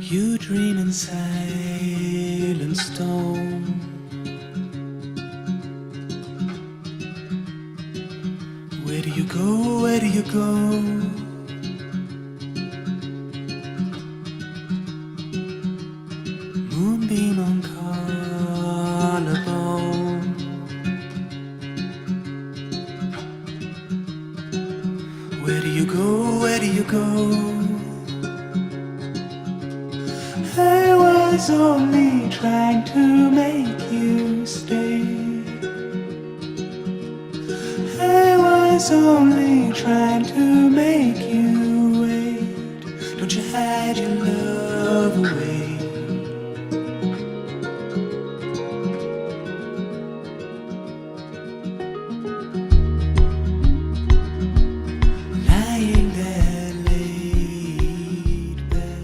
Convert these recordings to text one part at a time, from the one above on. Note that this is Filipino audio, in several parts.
You dream in silent stone. Where do you go? Where do you go? Moonbeam on collarbone. Where do you go? Where do you go? I was only trying to make you stay. I was only trying to make you wait. Don't you hide your love away. Lying there laid back.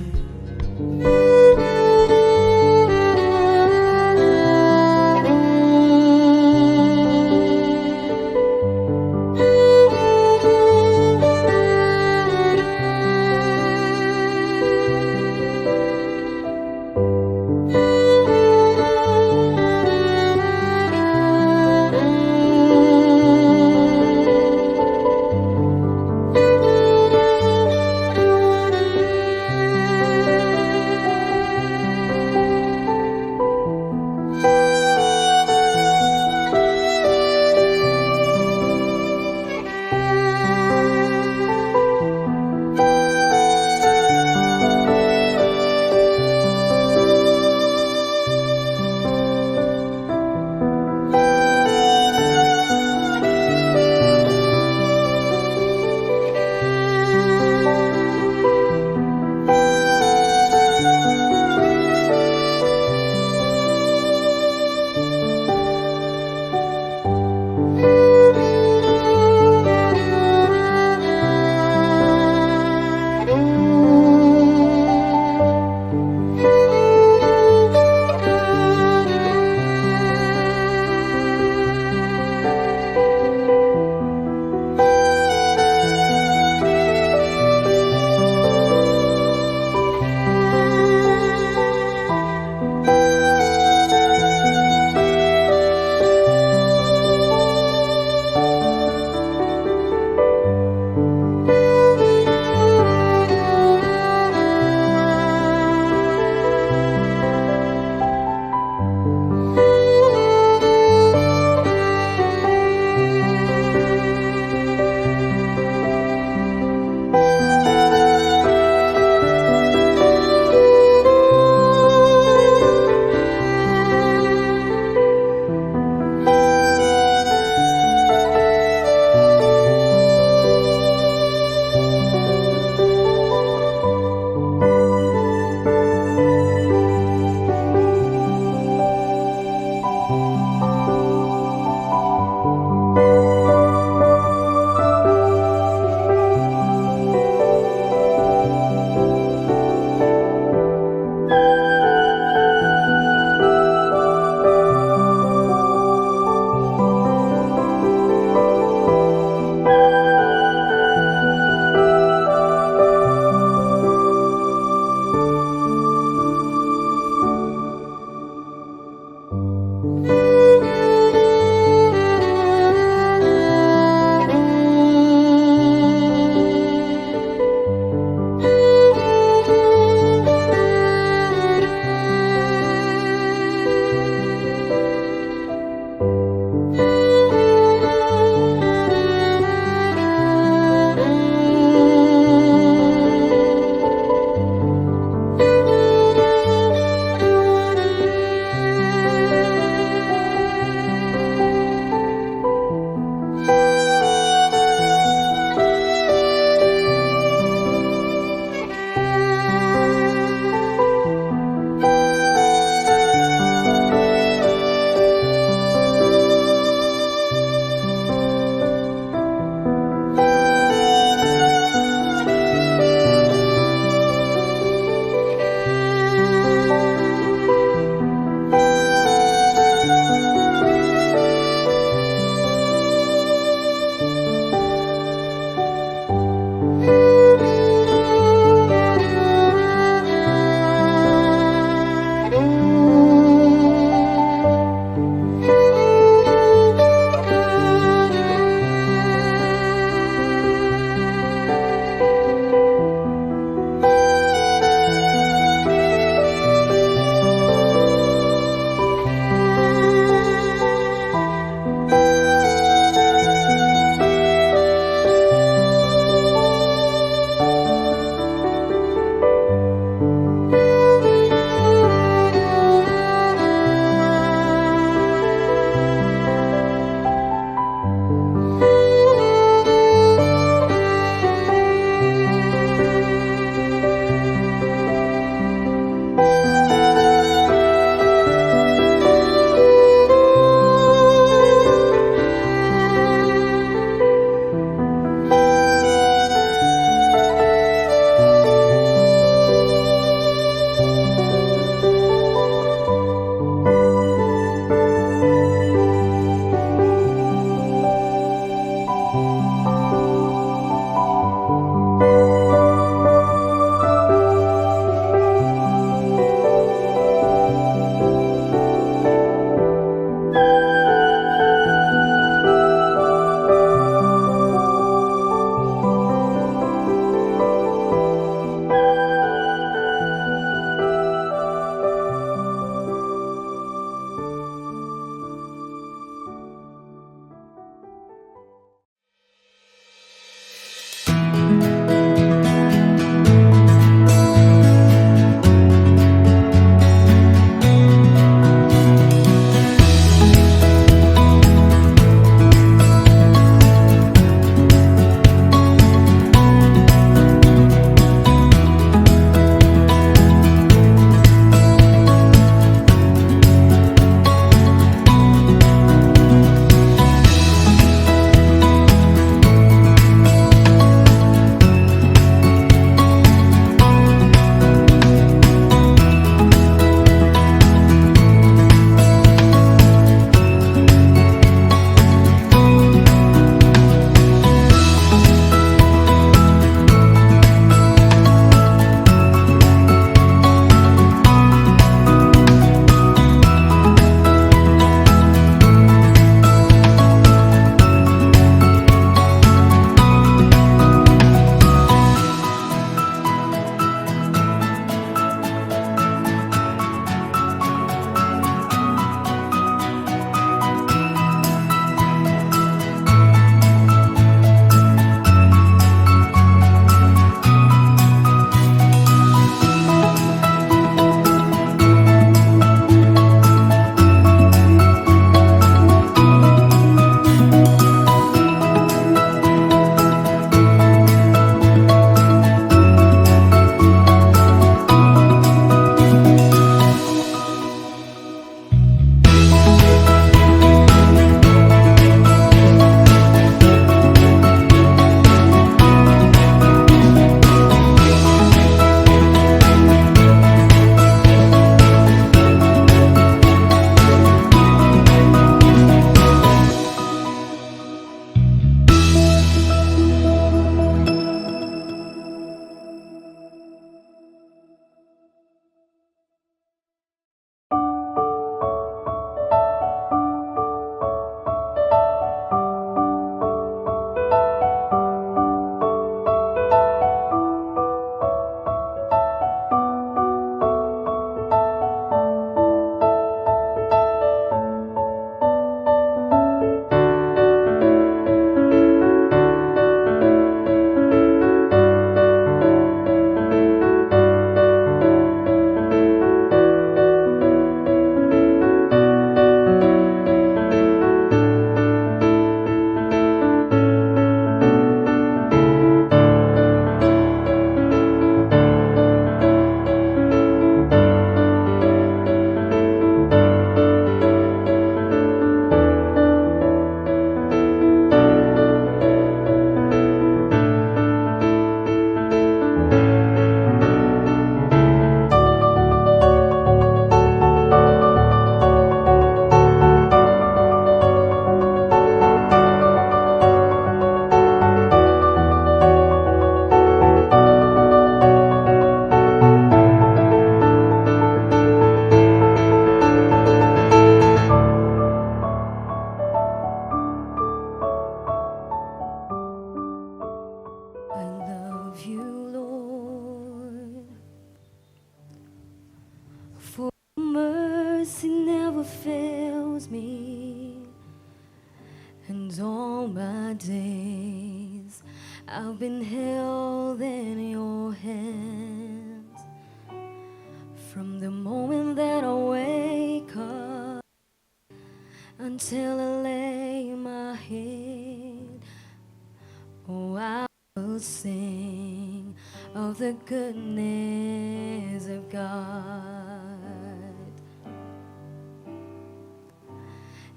days I've been held in your hands. From the moment that I wake up until I lay my head, oh, I will sing of the goodness of God.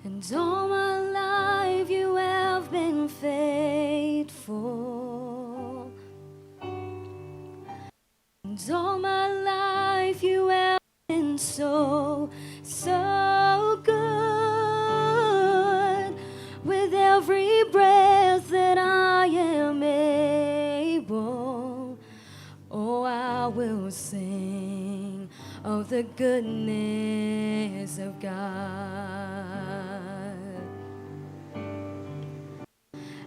And all my life you have been faithful. And all my life you have been so, so good. With every breath that I am able, oh, I will sing of the goodness of God.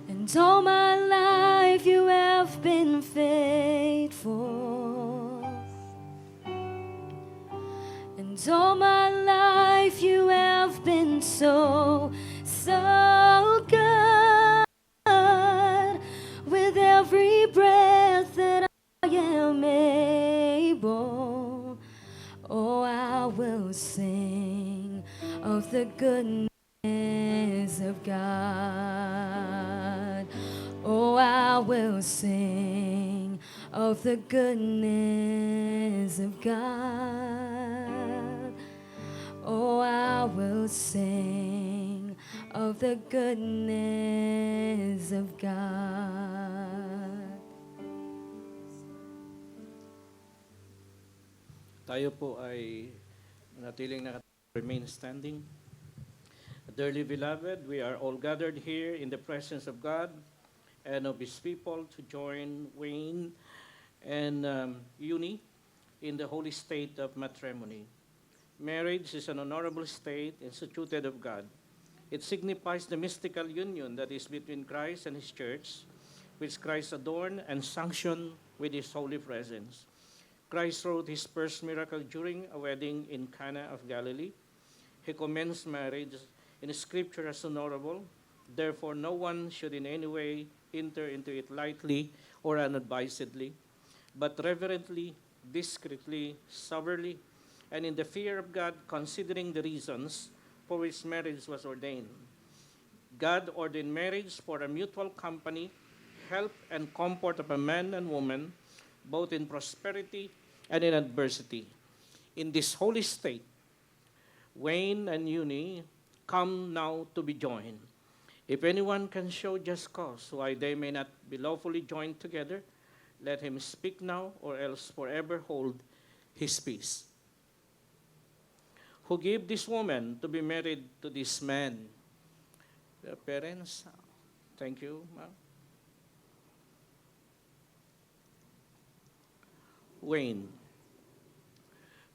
And all my life you have been faithful. And all my life you have been so, so good. With every breath that I am able, oh, I will sing of the goodness of God. Oh, I will sing of the goodness of God. Oh, I will sing of the goodness of God. Tayo po ay natiling remain standing. Dearly beloved, we are all gathered here in the presence of God and of His people to join Wayne and Uni in the holy state of matrimony. Marriage is an honorable state instituted of God. It signifies the mystical union that is between Christ and His church, which Christ adorned and sanctioned with His holy presence. Christ wrote His first miracle during a wedding in Cana of Galilee. He commenced marriage in Scripture as honorable. Therefore, no one should in any way enter into it lightly or unadvisedly, but reverently, discreetly, soberly, and in the fear of God, considering the reasons for which marriage was ordained. God ordained marriage for a mutual company, help, and comfort of a man and woman, both in prosperity and in adversity. In this holy state, Wayne and Uni come now to be joined. If anyone can show just cause why they may not be lawfully joined together, let him speak now, or else forever hold his peace. Who gave this woman to be married to this man? The parents, thank you, ma'am. Wayne,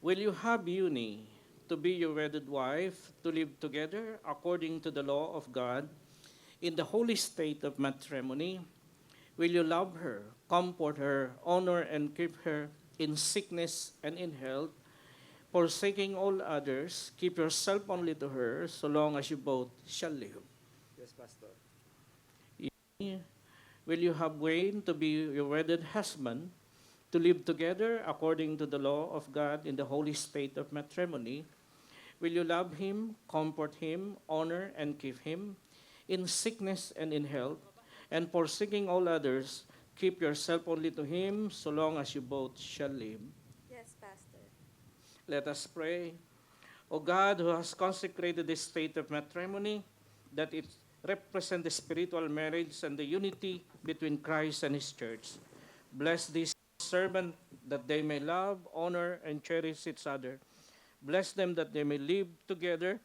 will you have Uni to be your wedded wife, to live together according to the law of God in the holy state of matrimony? Will you love her, comfort her, honor and keep her in sickness and in health, forsaking all others, keep yourself only to her, so long as you both shall live? Yes, Pastor. Will you have Wayne to be your wedded husband, to live together according to the law of God in the holy state of matrimony? Will you love him, comfort him, honor and keep him in sickness and in health, and forsaking all others, keep yourself only to him, so long as you both shall live? Yes, Pastor. Let us pray. O God, who has consecrated this state of matrimony, that it represent the spiritual marriage and the unity between Christ and His church, bless this servant that they may love, honor, and cherish each other. Bless them that they may live together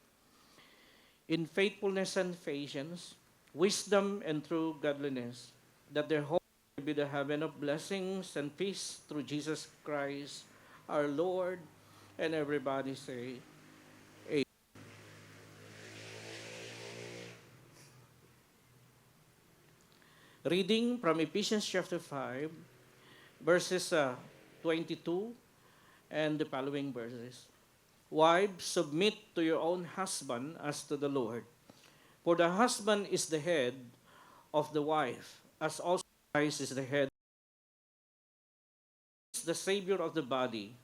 in faithfulness and patience, wisdom and true godliness, that their home may be the heaven of blessings and peace through Jesus Christ, our Lord. And everybody say, Amen. Reading from Ephesians chapter 5, verses 22 and the following verses. Wives, submit to your own husband as to the Lord. For the husband is the head of the wife, as also Christ is the head, the Savior of the body.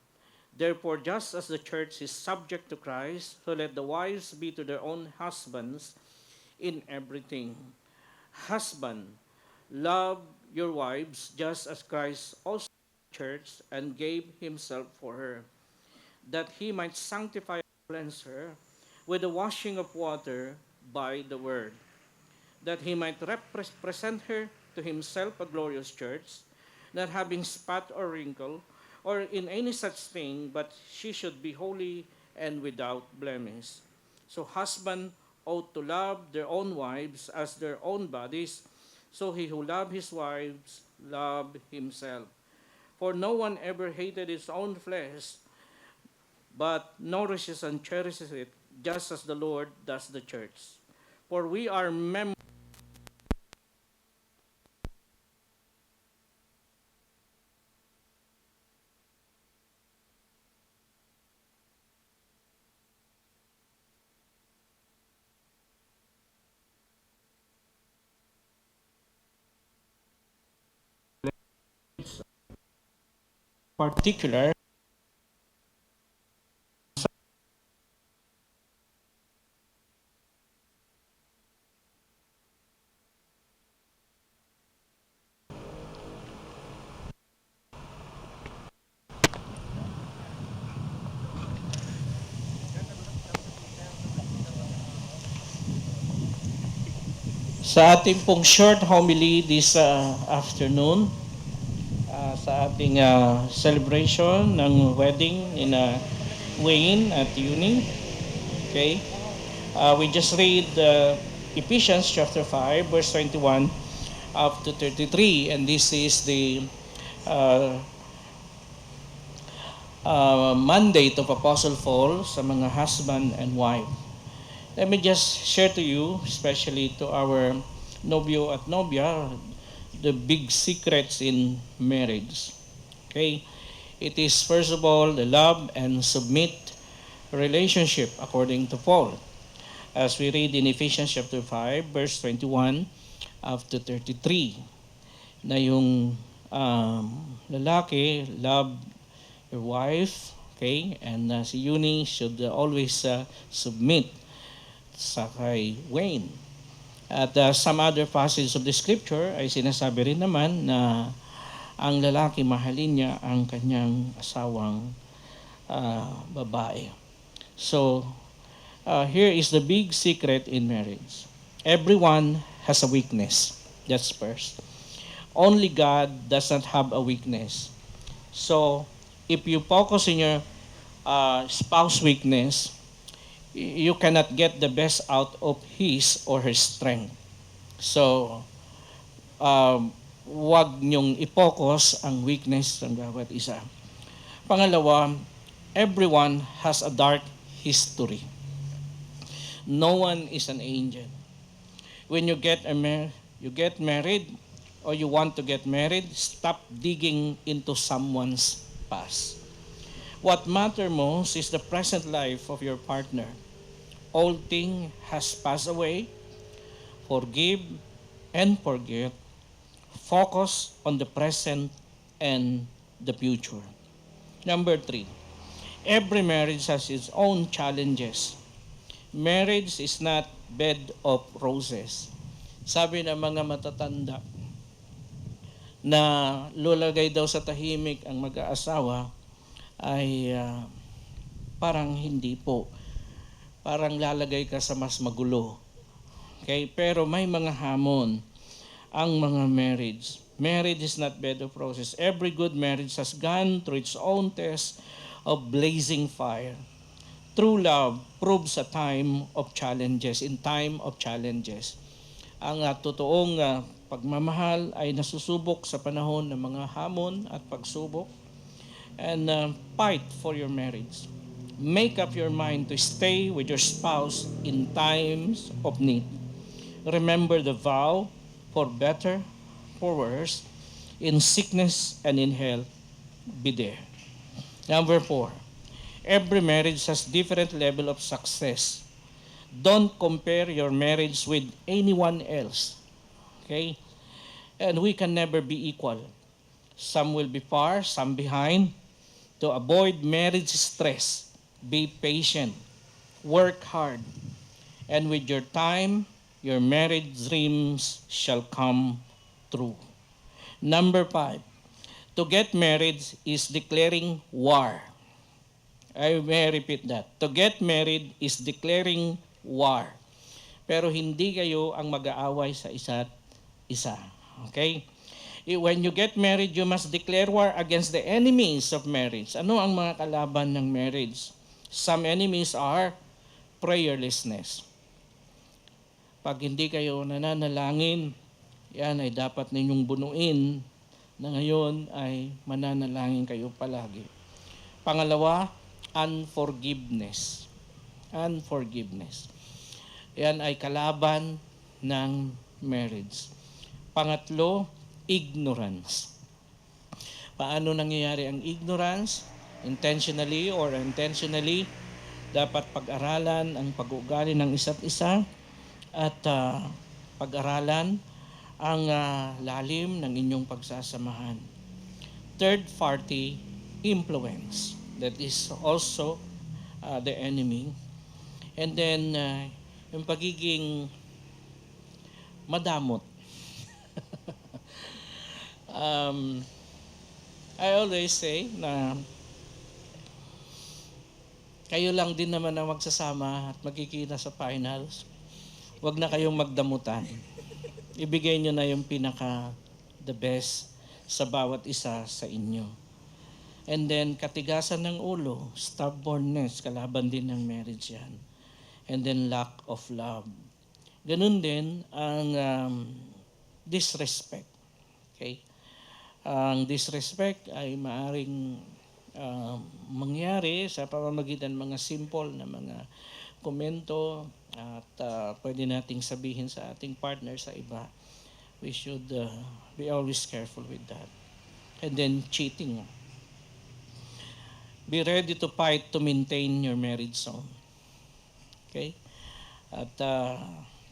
Therefore, just as the church is subject to Christ, so let the wives be to their own husbands in everything. Husband, love your wives just as Christ also loved the church and gave himself for her, that he might sanctify and cleanse her with the washing of water by the word, that he might present her to himself a glorious church, not having spot or wrinkle, or in any such thing, but she should be holy and without blemish. So husbands ought to love their own wives as their own bodies. So he who loves his wives love himself. For no one ever hated his own flesh, but nourishes and cherishes it, just as the Lord does the church. For we are members. Particular sa ating pong short homily this afternoon, sa ating celebration ng wedding in Wayne at Uni. Okay? We just read Ephesians chapter 5, verse 21 up to 33, and this is the mandate of Apostle Paul sa mga husband and wife. Let me just share to you, especially to our novio at novia, the big secrets in marriage. Okay? It is first of all the love and submit relationship according to Paul. As we read in Ephesians chapter 5, verse 21 up to 33, na yung lalaki love your wife, okay? And si Uni should always submit sa kay Wayne. At some other passages of the scripture ay sinasabi rin naman na ang lalaki mahalin niya ang kanyang asawang babae. So, here is the big secret in marriage. Everyone has a weakness. That's first. Only God does not have a weakness. So, if you focus on your spouse weakness, you cannot get the best out of his or her strength. So, wag niyong i-focus ang weakness ng bawat isa. Pangalawa, everyone has a dark history. No one is an angel. When you get married or you want to get married, stop digging into someone's past. What matters most is the present life of your partner. Old thing has passed away. Forgive and forget. Focus on the present and the future. Number 3, every marriage has its own challenges. Marriage is not bed of roses. Sabi ng mga matatanda na lulagay daw sa tahimik ang mag-aasawa ay parang hindi po. Parang lalagay ka sa mas magulo. Okay? Pero may mga hamon ang mga marriage. Marriage is not bed of roses. Every good marriage has gone through its own test of blazing fire. True love proves a time of challenges, in time of challenges. Ang totoong pagmamahal ay nasusubok sa panahon ng mga hamon at pagsubok. And fight for your marriage. Make up your mind to stay with your spouse in times of need. Remember the vow, for better, for worse, in sickness and in health, be there. Number 4, every marriage has different level of success. Don't compare your marriage with anyone else. Okay? And we can never be equal. Some will be far, some behind. To avoid marriage stress, be patient, work hard, and with your time, your marriage dreams shall come true. Number 5, to get married is declaring war. I may repeat that. To get married is declaring war. Pero hindi kayo ang mag-aaway sa isa't isa. Okay? When you get married, you must declare war against the enemies of marriage. Ano ang mga kalaban ng marriage? Some enemies are prayerlessness. Pag hindi kayo nananalangin, yan ay dapat ninyong bunuin na ngayon ay mananalangin kayo palagi. Pangalawa, unforgiveness. Unforgiveness. Yan ay kalaban ng marriage. Pangatlo, ignorance. Paano nangyayari ang ignorance? Intentionally or unintentionally, dapat pag-aralan ang pag-uugali ng isa't isa at pag-aralan ang lalim ng inyong pagsasamahan. Third party influence. That is also the enemy. And then, yung pagiging madamot. I always say na kayo lang din naman ang magsasama at magkikita sa finals. Huwag na kayong magdamutan. Ibigay nyo na yung the best sa bawat isa sa inyo. And then, katigasan ng ulo, stubbornness, kalaban din ng marriage yan. And then, lack of love. Ganun din ang disrespect. Okay? Ang disrespect ay maaring mangyari sa pamamagitan ng mga simple na mga komento at pwede nating sabihin sa ating partner sa iba. We should be always careful with that. And then cheating. Be ready to fight to maintain your marriage zone. Okay? At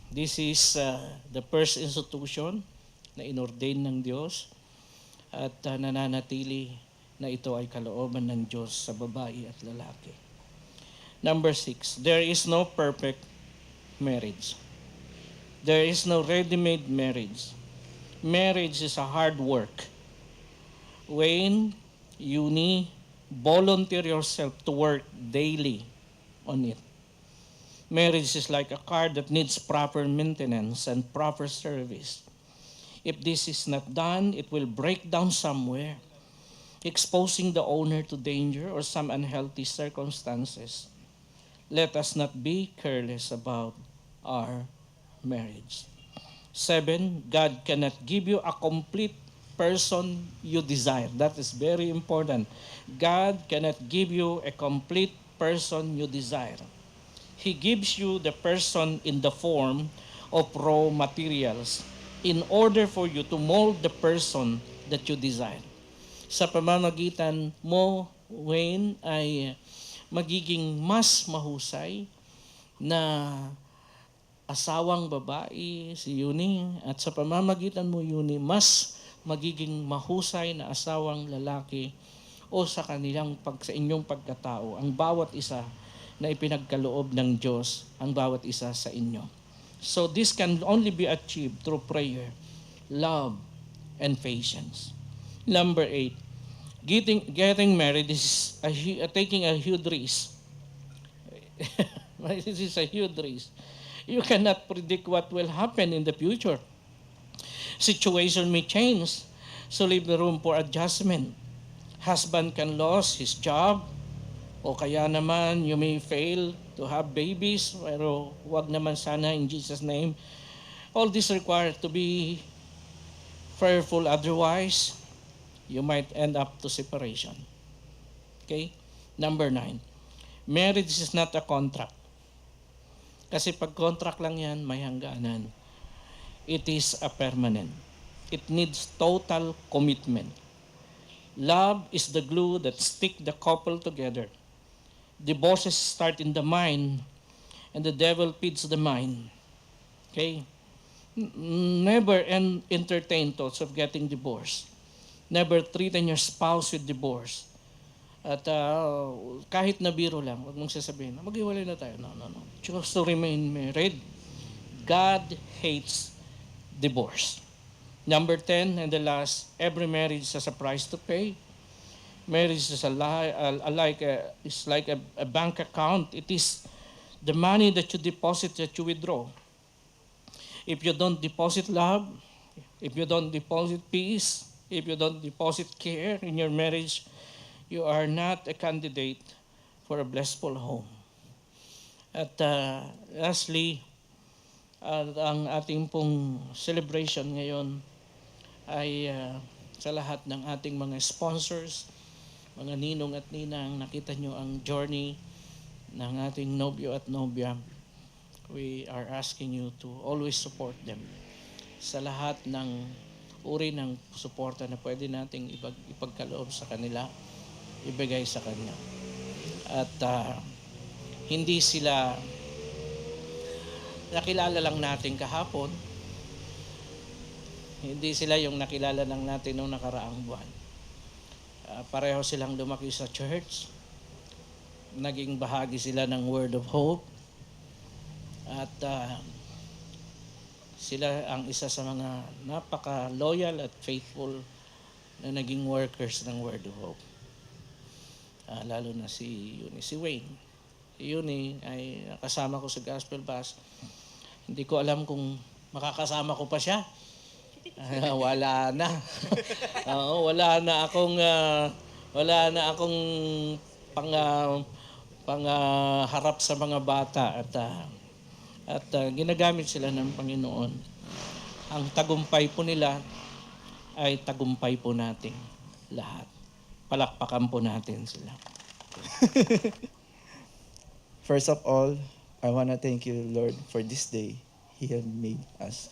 this is the first institution na inordain ng Diyos at nananatili na ito ay kalooban ng Diyos sa babae at lalaki. Number 6, there is no perfect marriage. There is no ready-made marriage. Marriage is a hard work. When you volunteer yourself to work daily on it. Marriage is like a car that needs proper maintenance and proper service. If this is not done, it will break down somewhere, exposing the owner to danger or some unhealthy circumstances. Let us not be careless about our marriage. 7, God cannot give you a complete person you desire. That is very important. God cannot give you a complete person you desire. He gives you the person in the form of raw materials in order for you to mold the person that you desire. Sa pamamagitan mo, Wayne, ay magiging mas mahusay na asawang babae si Yuni, at sa pamamagitan mo, Yuni, mas magiging mahusay na asawang lalaki o sa sa inyong pagkatao, ang bawat isa na ipinagkaloob ng Diyos, ang bawat isa sa inyo. So this can only be achieved through prayer, love, and patience. Number 8, getting married is taking a huge risk. This is a huge risk. You cannot predict what will happen in the future. Situation may change, so leave the room for adjustment. Husband can lose his job, o kaya naman you may fail to have babies, pero wag naman sana in Jesus' name. All this required to be prayerful, otherwise you might end up to separation. Okay? Number 9, marriage is not a contract. Kasi pag contract lang yan, may hangganan. It is a permanent. It needs total commitment. Love is the glue that stick the couple together. Divorces start in the mind, and the devil feeds the mind. Okay? Never entertain thoughts of getting divorced. Never threaten your spouse with divorce. At kahit na biro lang, huwag mong sasabihin, maghiwalay na tayo. No, no, no. Choose to remain married. God hates divorce. Number 10 and the last, every marriage has a price to pay. Marriage is is like a bank account. It is the money that you deposit that you withdraw. If you don't deposit love, if you don't deposit peace, if you don't deposit care in your marriage, you are not a candidate for a blissful home. At lastly, ang ating pong celebration ngayon ay sa lahat ng ating mga sponsors, mga ninong at ninang, nakita nyo ang journey ng ating nobyo at nobya. We are asking you to always support them sa lahat ng uri ng suporta na pwede nating ipagkaloob sa kanila, ibigay sa kanya. At hindi sila nakilala lang natin kahapon, hindi sila yung nakilala lang natin noong nakaraang buwan. Pareho silang lumaki sa church, naging bahagi sila ng Word of Hope, at sila ang isa sa mga napaka-loyal at faithful na naging workers ng Word of Hope. Lalo na si Wayne. Si Uni ay kasama ko sa Gospel Bus. Hindi ko alam kung makakasama ko pa siya. Wala na. Wala na akong harap sa mga bata at ginagamit sila ng Panginoon. Ang tagumpay po nila ay tagumpay po natin lahat. Palakpakan po natin sila. First of all, I want to thank you, Lord, for this day He has made us.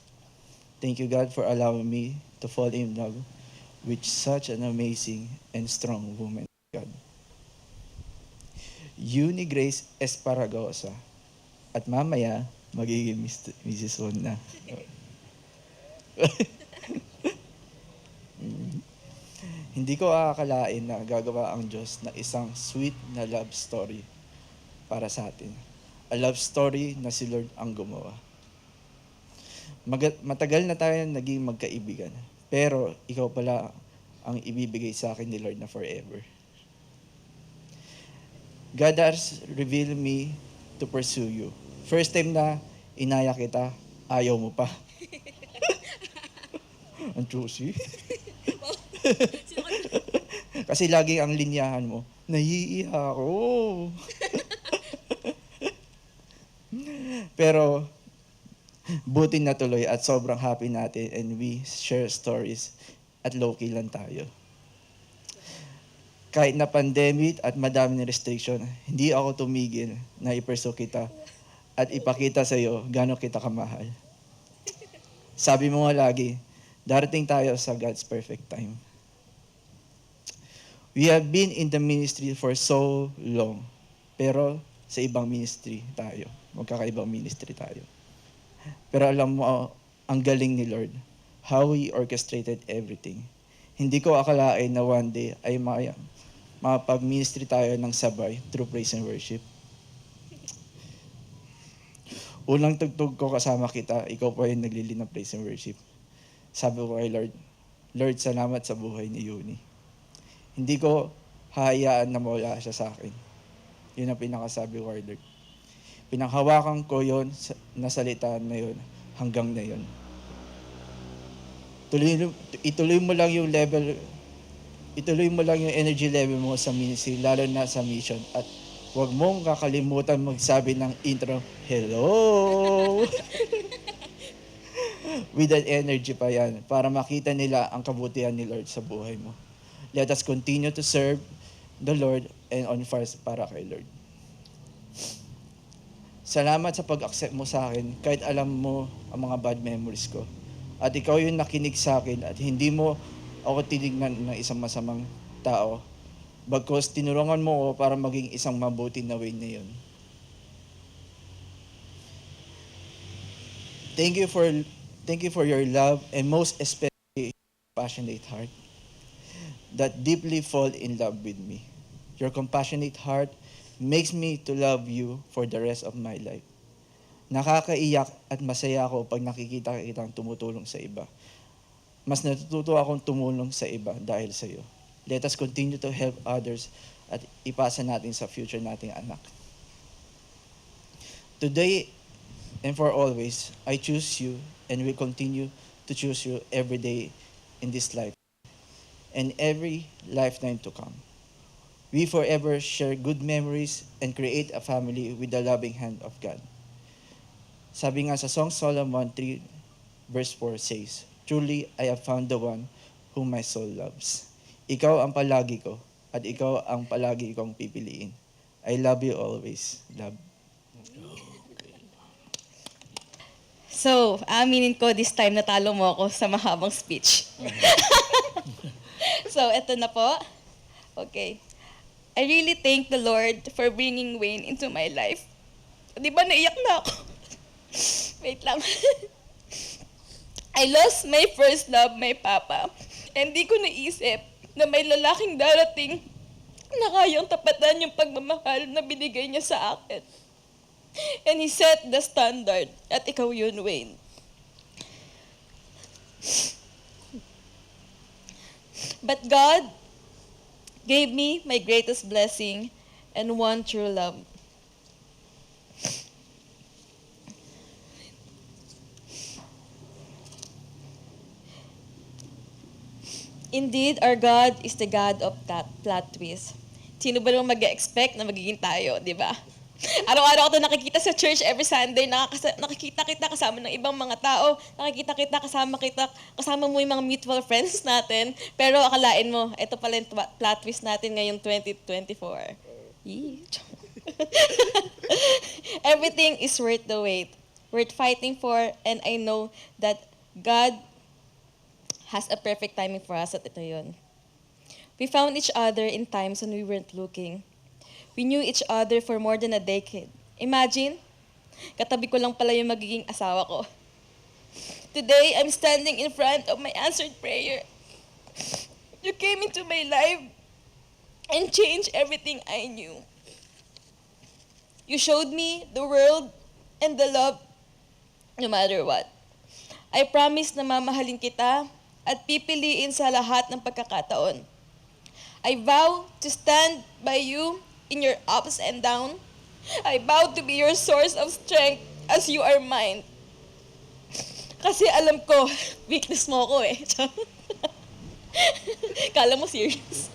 Thank you, God, for allowing me to fall in love with such an amazing and strong woman, God. Uni Grace Esparagosa. At mamaya, magiging Mrs. Won na. Hindi ko akalain na gagawa ang Diyos na isang sweet na love story para sa atin. A love story na si Lord ang gumawa. Matagal na tayo naging magkaibigan, pero ikaw pala ang ibibigay sa akin ni Lord na forever. God has revealed me to pursue you. First time na inaya kita, ayaw mo pa. Ang juicy. Kasi lagi ang linyahan mo, nahiiya ako. Pero buti na tuloy at sobrang happy natin and we share stories at low-key lang tayo. Kahit na pandemic at madami na restriction, hindi ako tumigil na i-pursue kita at ipakita sa iyo gaano kita kamahal. Sabi mo nga lagi, darating tayo sa God's perfect time. We have been in the ministry for so long, pero sa ibang ministry tayo. Magkakaibang ministry tayo. Pero alam mo, ang galing ni Lord, how He orchestrated everything. Hindi ko akalain na one day ay mapag-ministry tayo ng sabay through praise and worship. Unang tugtog ko kasama kita, ikaw pa yung naglili ng praise and worship. Sabi ko kay Lord, Lord, salamat sa buhay ni Uni. Hindi ko hahayaan na mawala siya sa akin. Yun ang pinakasabi ko kay Lord. Pinanghawakan ko yon na salita na yon hanggang na yon. Ituloy mo lang yung energy level mo sa ministry, lalo na sa mission. At huwag mong kakalimutan magsabi ng intro, hello! With that energy pa yan, para makita nila ang kabutihan ni Lord sa buhay mo. Let us continue to serve the Lord and on fire para kay Lord. Salamat sa pag-accept mo sa akin kahit alam mo ang mga bad memories ko. At ikaw yung nakinig sa akin at hindi mo ako tinignan ng isang masamang tao. Bagkus tinulungan mo ako para maging isang mabuti na way na yun. Thank you Thank you for your love and most especially passionate heart that deeply fall in love with me. Your compassionate heart makes me to love you for the rest of my life. Nakakaiyak at masaya ako pag nakikita kitang tumutulong sa iba. Mas natututo akong tumulong sa iba dahil sa iyo. Let us continue to help others at ipasa natin sa future nating anak. Today and for always, I choose you and will continue to choose you every day in this life and every lifetime to come. We forever share good memories and create a family with the loving hand of God. Sabi nga sa Song Solomon 3 verse 4 says, "Truly I have found the one whom my soul loves." Ikaw ang palagi ko at ikaw ang palagi kong pipiliin. I love you always. Love. So, aminin ko this time natalo mo ako sa mahabang speech. So, eto na po. Okay. I really thank the Lord for bringing Wayne into my life. Di ba naiyak na ako? Wait lang. I lost my first love, my papa. And di ko naisip na may lalaking darating na kayang tapatan yung pagmamahal na binigay niya sa akin. And he set the standard. At ikaw yun, Wayne. But God gave me my greatest blessing and one true love. Indeed, our God is the God of that plot twist. Sino ba naman mag-expect na magiging tayo, di ba? Araw-araw ko ito nakikita sa church every Sunday, nakikita kita kasama ng ibang mga tao, nakikita kita kasama mo yung mga mutual friends natin, pero akalain mo, ito pala yung plot twist natin ngayong 2024. Yee. Everything is worth the wait, worth fighting for, and I know that God has a perfect timing for us at ito yun. We found each other in times when we weren't looking. We knew each other for more than a decade. Imagine, katabi ko lang pala yung magiging asawa ko. Today, I'm standing in front of my answered prayer. You came into my life and changed everything I knew. You showed me the world and the love no matter what. I promise na mamahalin kita at pipiliin sa lahat ng pagkakataon. I vow to stand by you in your ups and downs. I vow to be your source of strength as you are mine. Kasi alam ko, weakness mo ko eh. Kala mo serious.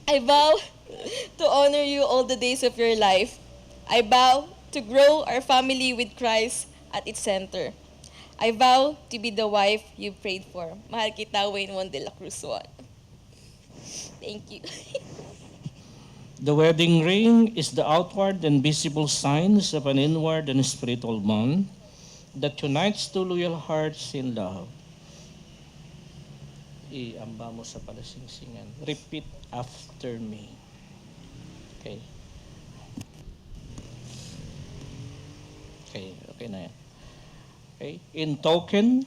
I vow to honor you all the days of your life. I vow to grow our family with Christ at its center. I vow to be the wife you prayed for. Mahal kita, Wayne Juan de la Cruz Juan. Thank you. The wedding ring is the outward and visible signs of an inward and spiritual bond that unites two loyal hearts in love. Iamba mo sa palasingsingan. Repeat after me. Okay. Okay na yan. Okay. In token,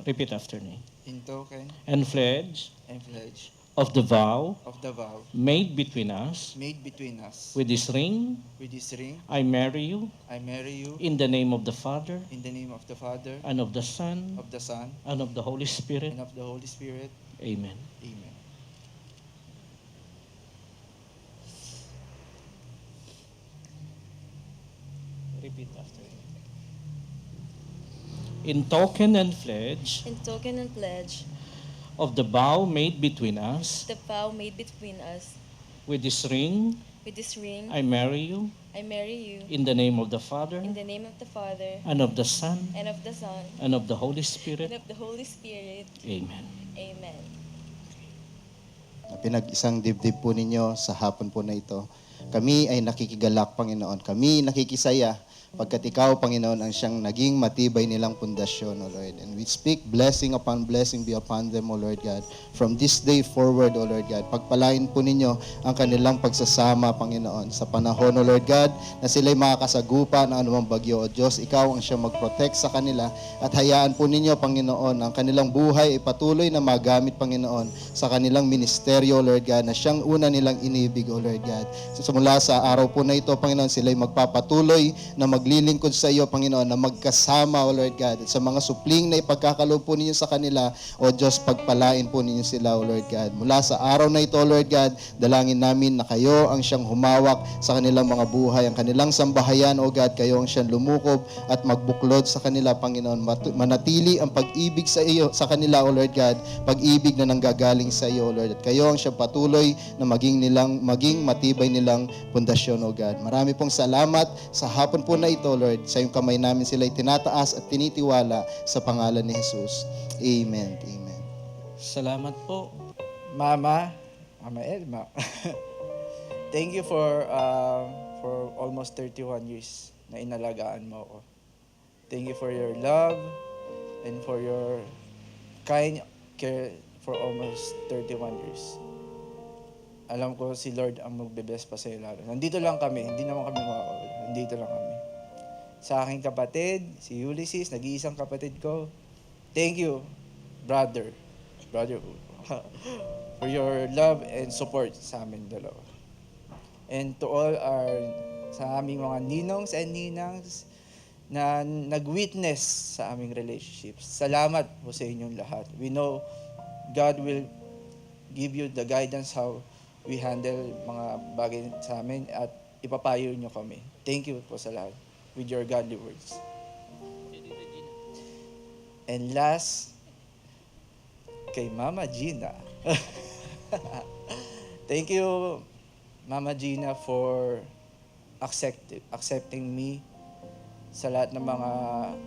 repeat after me. In token And pledge and pledge of the vow of the vow made between us, made between us, with this ring, with this ring, I marry you I marry you in the name of the Father, in the name of the Father, and of the Son, of the Son, and of the Holy Spirit. and of the Holy Spirit. Amen. Amen. Repeat after me. In token and pledge In token and pledge, of the vow made between us, the vow made between us, with this ring, with this ring, I marry you I marry you in the name of the Father, in the name of the Father, and of the Son, and of the Son, and of the Holy and Spirit. of the Holy Spirit. Amen. Amen. Pinag-isang dibdib po ninyo sa hapon po na ito. Kami ay nakikigalak, Panginoon. Kami nakikisaya pagkat Ikaw, Panginoon, ang siyang naging matibay nilang pundasyon, O Lord. And we speak blessing upon blessing be upon them, O Lord God. From this day forward, O Lord God, pagpalain po ninyo ang kanilang pagsasama, Panginoon. Sa panahon, O Lord God, na sila'y makakasagupa ng anumang bagyo, O Diyos, Ikaw ang siyang mag-protect sa kanila at hayaan po ninyo, Panginoon, ang kanilang buhay ay patuloy na magamit, Panginoon, sa kanilang ministeryo, O Lord God, na siyang una nilang inibig, O Lord God. So, mula sa araw po na ito, Panginoon, sila'y magpapatuloy na maglilingkod sa iyo, Panginoon, na magkasama, O Lord God. At sa mga supling na ipagkakaloob po ninyo sa kanila, O Diyos, pagpalain po ninyo sila, O Lord God. Mula sa araw na ito, O Lord God, dalangin namin na kayo ang siyang humawak sa kanilang mga buhay, ang kanilang sambahayan, O God, kayo ang siyang lumukob at magbuklod sa kanila, Panginoon. Manatili ang pag-ibig sa iyo, sa kanila, O Lord God, pag-ibig na nanggagaling sa iyo, O Lord. At kayo ang siyang patuloy na maging matibay nilang pundasyon, O God. Marami pong salamat sa hapon po na ito, Lord. Sa iyong kamay namin sila tinataas at tinitiwala sa pangalan ni Jesus. Amen. Amen. Salamat po, Mama Elma. Thank you for almost 31 years na inalagaan mo ako. Thank you for your love and for your kind care for almost 31 years. Alam ko si Lord ang magbe-bless pa sa'yo lalo. Nandito lang kami, hindi naman kami makakawala. Nandito lang kami. Sa aking kapatid, si Ulysses, nag-iisang kapatid ko. Thank you, brother, for your love and support sa amin dalawa. And to all sa aming mga ninongs and ninangs na nag-witness sa aming relationships. Salamat po sa inyong lahat. We know God will give you the guidance how we handle mga bagay sa amin at ipapayo nyo kami. Thank you po sa lahat with your godly words. And last, kay Mama Gina. Thank you, Mama Gina, for accepting me sa lahat ng mga,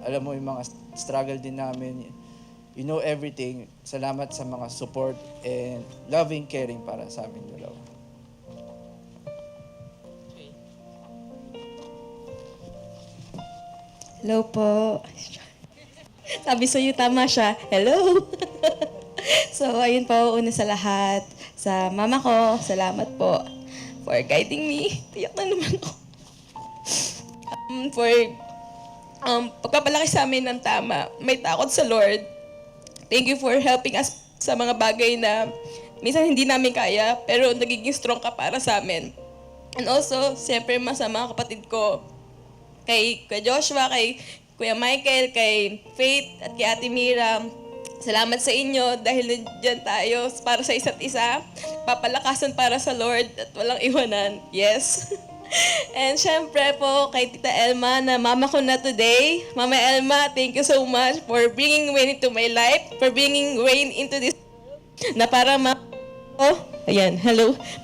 alam mo yung mga struggle din namin. You know everything. Salamat sa mga support and loving, caring para sa amin dalawa. Hello po. Sabi sa'yo, tama siya. Hello. So, ayun po, una sa lahat. Sa mama ko, salamat po for guiding me. Tiyak na naman ako. For pagpapalaki sa amin ng tama, may takot sa Lord. Thank you for helping us sa mga bagay na minsan hindi namin kaya, pero nagiging strong ka para sa amin. And also, siyempre, sa mga kapatid ko, kay Joshua, kay Kuya Michael, kay Faith, at kay Ate Mira. Salamat sa inyo dahil nandiyan tayo para sa isa't isa. Papalakasan para sa Lord at walang iwanan. Yes. And syempre po kay Tita Elma na mama ko na today. Mama Elma, thank you so much for bringing Wayne into my life, for bringing Wayne into this na para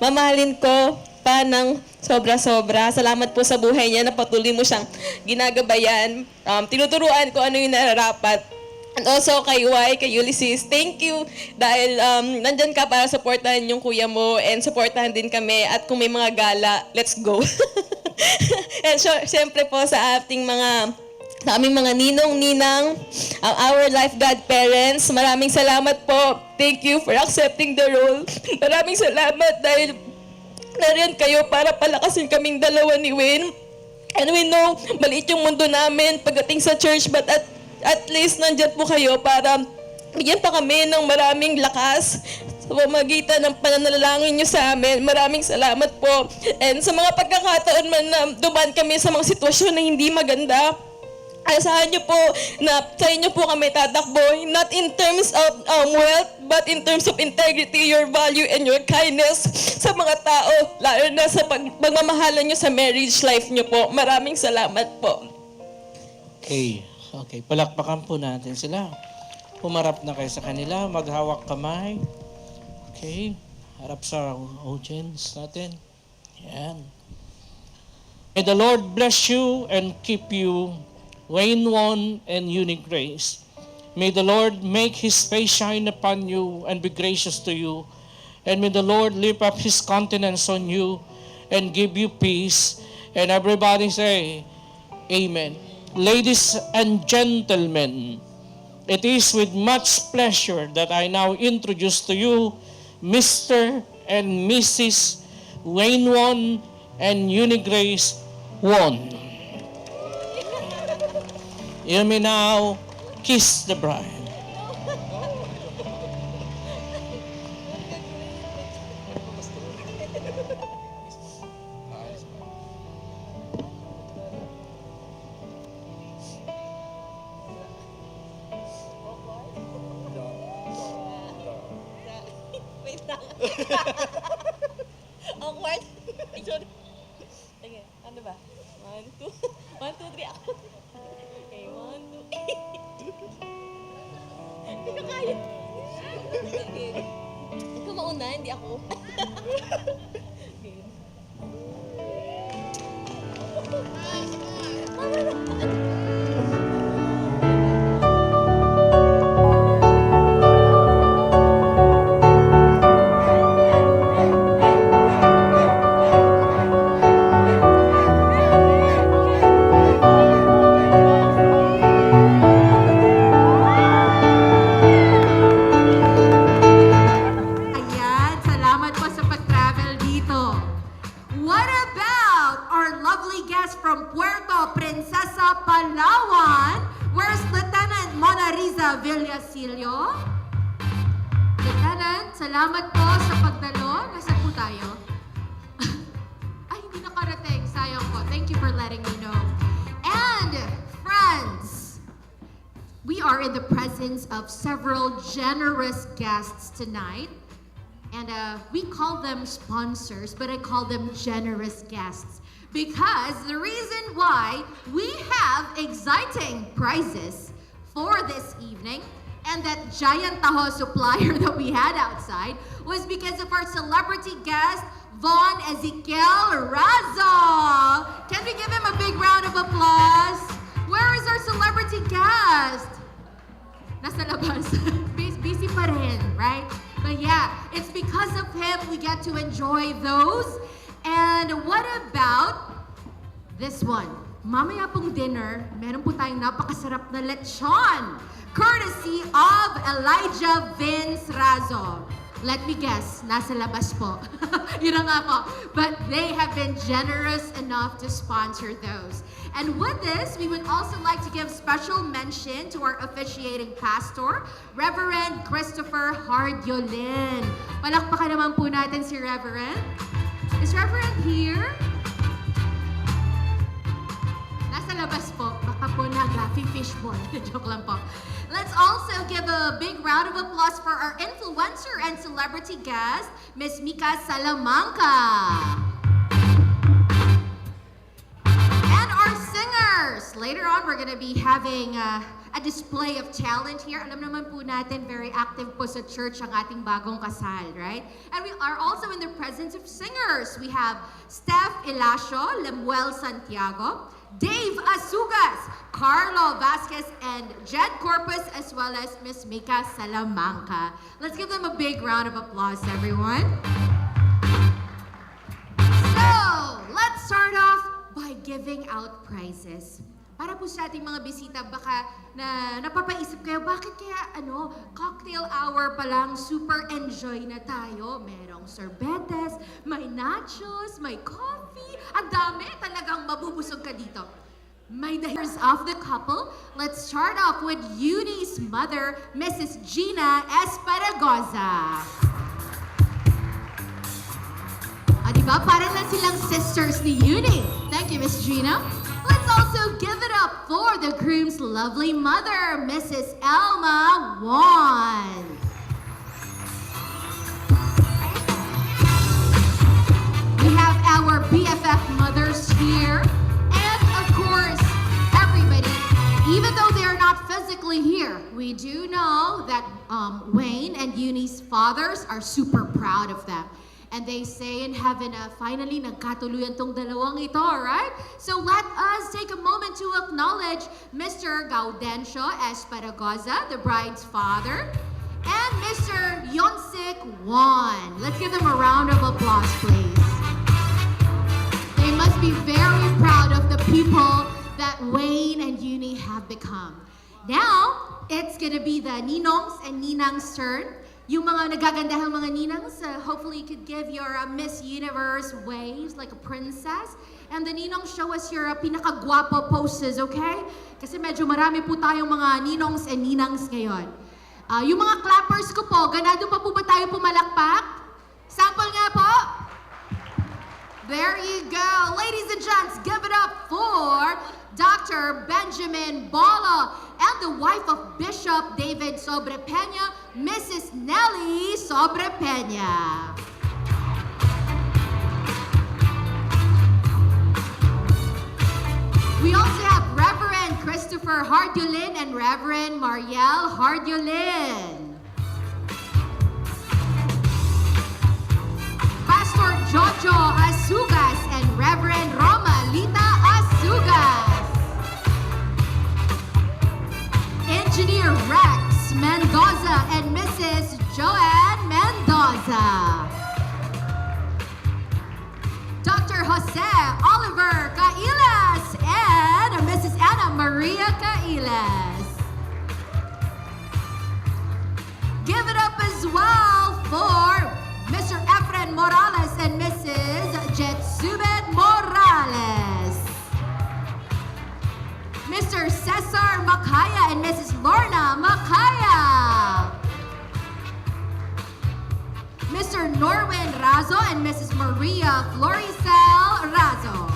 mamahalin ko pa ng sobra-sobra. Salamat po sa buhay niya na patuloy mo siyang ginagabayan. Tinuturuan ko ano yung nararapat. And also kay kay Ulysses, thank you dahil nandyan ka para supportahan yung kuya mo and supportahan din kami at kung may mga gala, let's go. And siyempre po sa aming mga ninong-ninang, our life godparents, maraming salamat po. Thank you for accepting the role. Maraming salamat dahil nariyan kayo para palakasin kaming dalawa ni Wayne. And we know, maliit yung mundo namin pagdating sa church, but at least nandyan po kayo para bigyan pa kami ng maraming lakas sa pamagitan ng pananalangin nyo sa amin. Maraming salamat po. And sa mga pagkakataon man na dumaan kami sa mga sitwasyon na hindi maganda, asahan nyo po na sa inyo po kami tatakbo, not in terms of wealth, but in terms of integrity, your value, and your kindness sa mga tao, lalo na sa pagmamahalan nyo sa marriage life nyo po. Maraming salamat po. Okay, palakpakan po natin sila. Pumarap na kayo sa kanila, maghawak kamay. Okay, harap sa audience natin. Yan. May the Lord bless you and keep you, Wayne Won and Unique Grace. May the Lord make His face shine upon you and be gracious to you. And may the Lord lift up His countenance on you and give you peace. And everybody say, Amen. Ladies and gentlemen, it is with much pleasure that I now introduce to you Mr. and Mrs. Wayne Won and Unigrace Won. You may now kiss the bride. Wait lang. Awkward. Ayun. Sige, ano ba? 1, 2. 1, 2, 3 ako. Okay, 1, 2. Hindi ko kaya. Okay. Ikaw mauna, hindi ako. Okay. Ayan, salamat po sa pag-travel dito. What about our lovely guest from Puerto Princesa, Palawan? Where's Lieutenant Mona Risa Villasilio? Lieutenant, salamat po sa pagdalo. Nasaan po tayo? Ay, hindi nakarating. Sayang po. Thank you for letting me know. And, friends, we are in the presence of several generous guests tonight. And we call them sponsors, but I call them generous guests. Because the reason why we have exciting prizes for this evening and that giant taho supplier that we had outside was because of our celebrity guest, Von Ezequiel Razo. Can we give him a big round of applause? Where is our celebrity guest? Nasa labas. Busy pa rin, right? But yeah, it's because of him we get to enjoy those. And what about this one? Mamaya pong dinner, meron po tayong napakasarap na lechon. Courtesy of Elijah Vince Razo. Let me guess, nasa labas po. Yun na nga po. But they have been generous enough to sponsor those. And with this, we would also like to give special mention to our officiating pastor, Reverend Christopher Hardiolin. Palakpakan naman po natin si Reverend. Is Reverend here? Nasa labas po. Baka po nag-fishball. Joke lang po. Let's also give a big round of applause for our influencer and celebrity guest, Miss Mika Salamanca. And our singers. Later on, we're gonna be having a display of talent here. Alam naman po natin, very active po sa church ang ating bagong kasal, right? And we are also in the presence of singers. We have Steph Ilacio, Lemuel Santiago, Dave Asugas, Carlo Vasquez, and Jed Corpus, as well as Miss Mika Salamanca. Let's give them a big round of applause, everyone. So, let's start off by giving out prizes. Para po sa ating mga bisita, baka napapaisip kayo, bakit kaya cocktail hour pa lang, super enjoy na tayo. Merong sorbetes, may nachos, may coffee. Ang dami, talagang mabubusog ka dito. May dahils of the couple. Let's start off with Eunice's mother, Mrs. Gina Esparagoza. Diba? Parang na silang sisters ni Eunice. Thank you, Miss Gina. Let's also give it up for the groom's lovely mother, Mrs. Elma Wan. We have our BFF mothers here. And of course, everybody, even though they are not physically here, we do know that Wayne and Eunice's fathers are super proud of them. And they say in heaven, finally, nagkatuluyan tong dalawang ito, right? So let us take a moment to acknowledge Mr. Gaudencio Esparagoza, the bride's father, and Mr. Yonsik Wan. Let's give them a round of applause, please. must be very proud of the people that Wayne and Uni have become. Now, it's gonna be the Ninongs and Ninang's turn. Yung mga nagagandahang mga ninangs, hopefully you could give your Miss Universe waves like a princess. And the ninongs, show us your pinakagwapo poses, okay? Kasi medyo marami po tayong mga ninongs and ninangs ngayon. Yung mga clappers ko po, ganado pa po ba tayo pumalakpak? Sample nga po. There you go. Ladies and gents, give it up for Dr. Benjamin Bala and the wife of Bishop David Sobrepeña, Mrs. Nelly Sobrepeña. We also have Reverend Christopher Hardulin and Reverend Marielle Hardulin. Pastor Jojo Asugas and Reverend Roma Lita Asugas. Engineer Rex Mendoza and Mrs. Joanne Mendoza. Dr. Jose Oliver Cailas and Mrs. Ana Maria Cailas. Give it up as well for Mr. Efren Morales and Mrs. Jetsubet Morales. Mr. Cesar Macaya and Mrs. Lorna Macaya. Mr. Norwin Razo and Mrs. Maria Floricel Razo.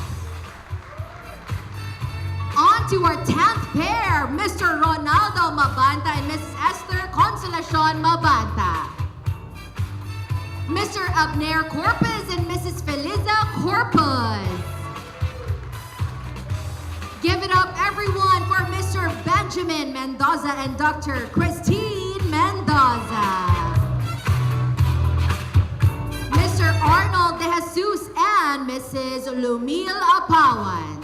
On to our 10th pair, Mr. Ronaldo Mabanta and Mrs. Esther Consolacion Mabanta. Mr. Abner Corpus and Mrs. Feliza Corpus. Give it up, everyone, for Mr. Benjamin Mendoza and Dr. Christine Mendoza. Mr. Arnold De Jesus and Mrs. Lumil Apawan.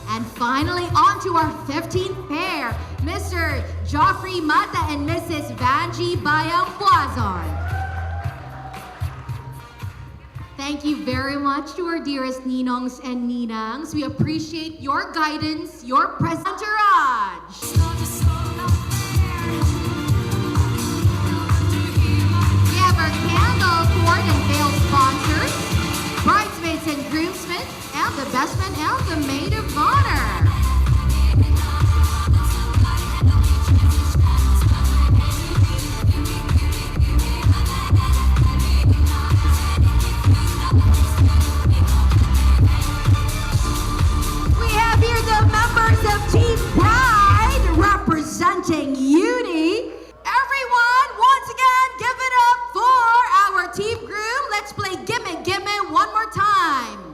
And finally, on to our 15th pair, Mr. Joffrey Mata and Mrs. Vanji Bayang Puazon. Thank you very much to our dearest Ninongs and Ninangs. We appreciate your guidance, your entourage. We have our candle, cord, and veil sponsors, bridesmaids and groomsmen, and the best man and the maid of honor. We have here the members of Team Pride representing Uni. Everyone, once again, give it up for our team groom. Let's play Gimme Gimme one more time.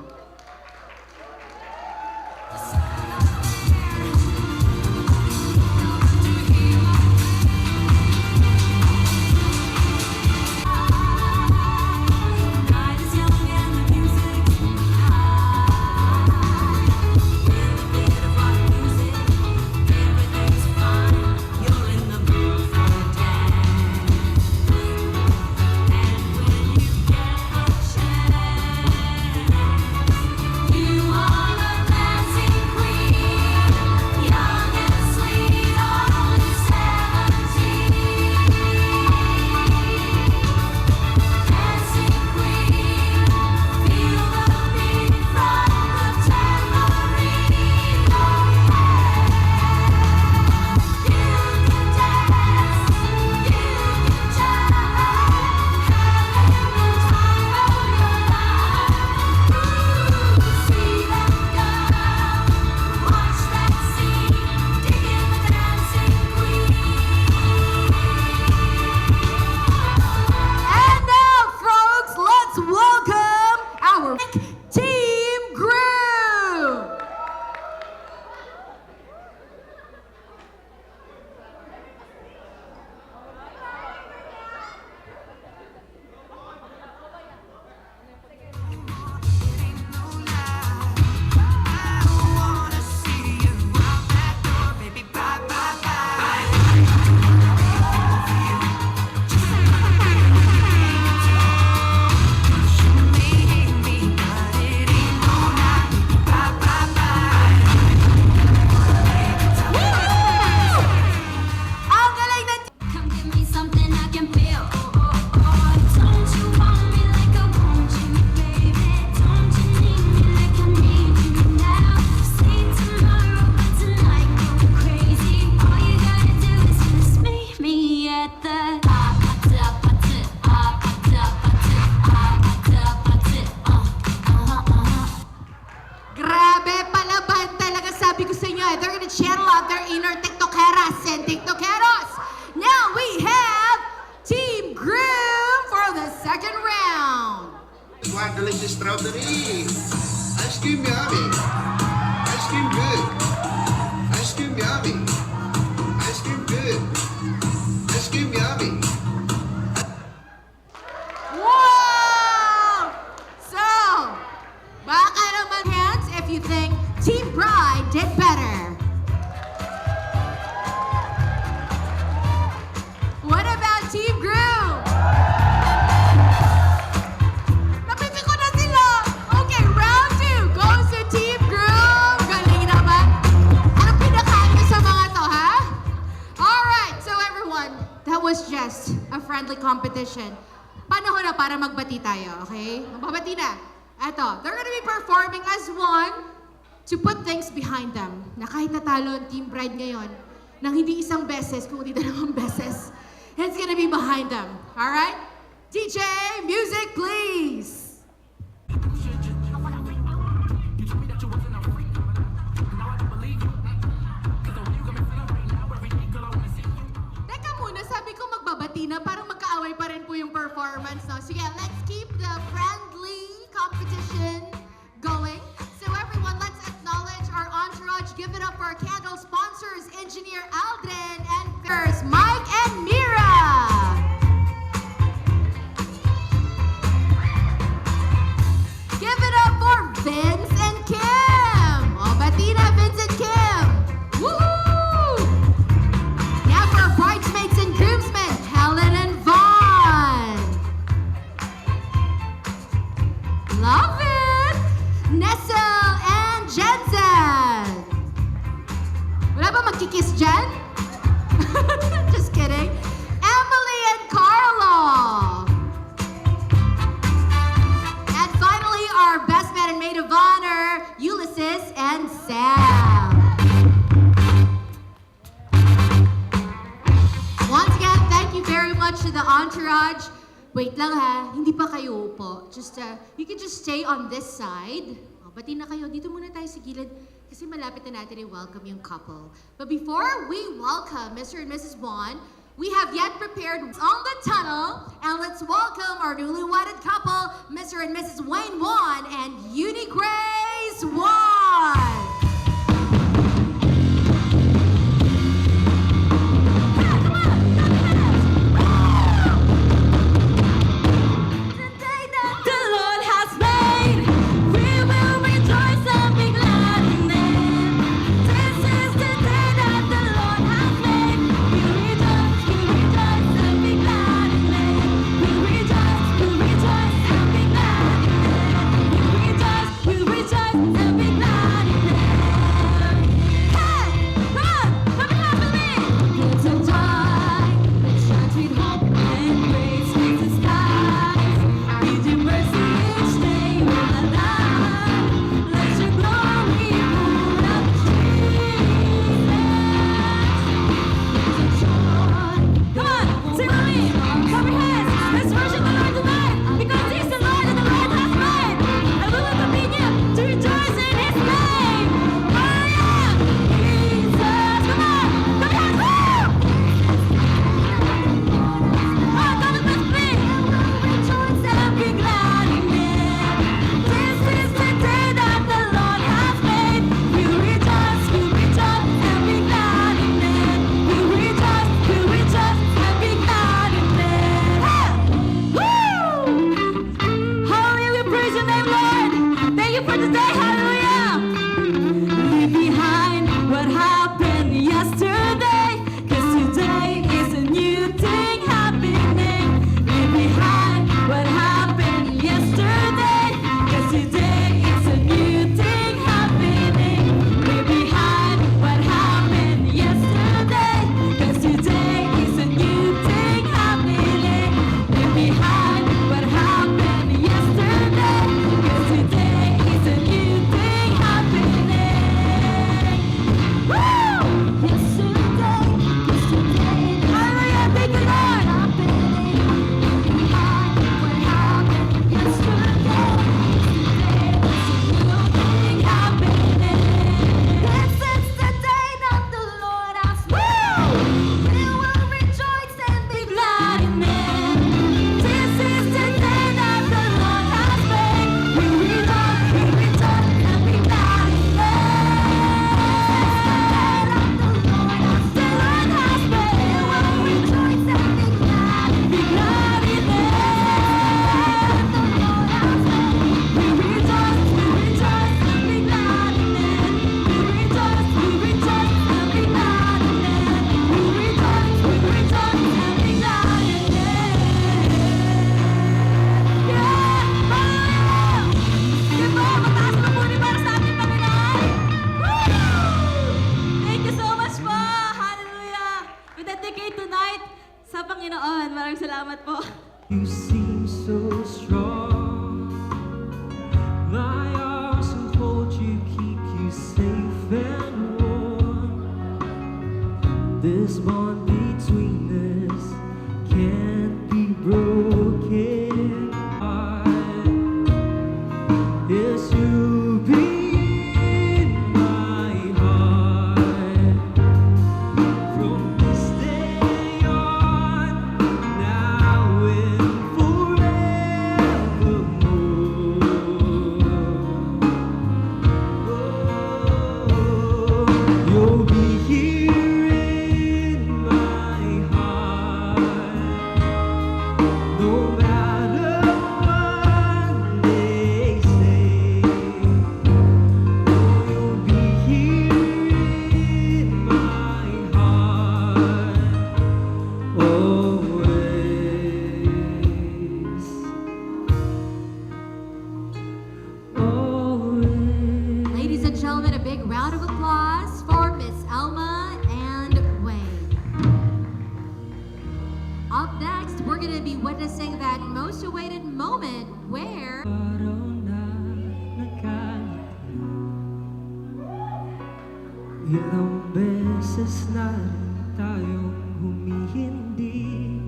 strawberry. Ice cream yummy. Ice cream good. Ice cream yummy. Ice cream good. Ice cream yummy. Wow! So, baka naman hands if you think Team Bride did better. What about Team Groom? Napipiko na sila. Okay, round 2 goes to Team Groom. Galing naman. Anong pinakain niyo sa mga to, ha? Alright, so everyone, that was just a friendly competition. Panahon na para magbati tayo, okay? Magbabati na. Eto, they're gonna be performing as one to put things behind them. Na kahit natalo ang Team Bride ngayon, nang hindi isang beses, kundi dalawang beses, it's gonna be behind them. Alright? DJ, music please! Teka muna, sabi ko magbabati na, parang magkaaway pa rin po yung performance, no? Sige, let's keep the friendly competition going. So everyone, let's acknowledge our entourage. Give it up for our candle sponsors, Engineer Aldrin, and first, Mike and Mira. Give it up for Vince and Kim. Oh, bati na, Vince and Kim. Woohoo! Now for our bridesmaids and groomsmen, Helen and Vaughn. Love it! Nessel and Jensen. Wala ba magkikiss dyan? Just kidding. Emily and Carlo. And finally, our best man and maid of honor, Ulysses and Sam. Once again, thank you very much to the entourage. Wait lang ha, hindi pa kayo upo. Just, you can just stay on this side. O, bati na kayo. Dito muna tayo sa gilid kasi malapit na natin i-welcome yung couple. But before we welcome Mr. and Mrs. Vaughn, we have yet prepared on the tunnel, and let's welcome our newly wedded couple, Mr. and Mrs. Wayne Vaughn and Uni Grace Vaughn. The Lord has made, we will rejoice and be glad in it. This is the day that the Lord has made. We rejoice and be glad in it. We rejoice and be glad in it. We rejoice and be glad in it. Panginoon. Maraming salamat po. You seem so strong. My arms will hold you, keep you safe and warm. This bond between us can't be broken. Yes, you'll be in my heart from this day on, now and forevermore. You'll be here in my heart, no matter what they say. You'll be here in my heart, always, always. Ladies and gentlemen, a big round of applause for Miss Elma and Wade. Up next, we're going to be witnessing that most awaited moment where Araw na nagkalito, ilang beses na rin tayong humihindi.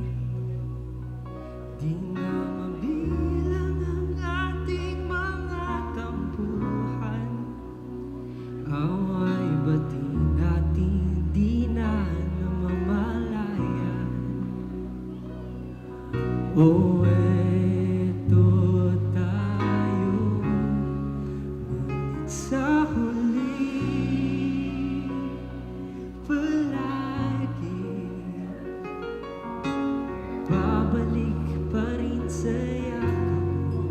Di na mabilang ang ating mga tampuhan. Away bati natin, di na namamalayan. O eto tayo, ngunit sa huli, palagi babalik pa rin sa yakap mo,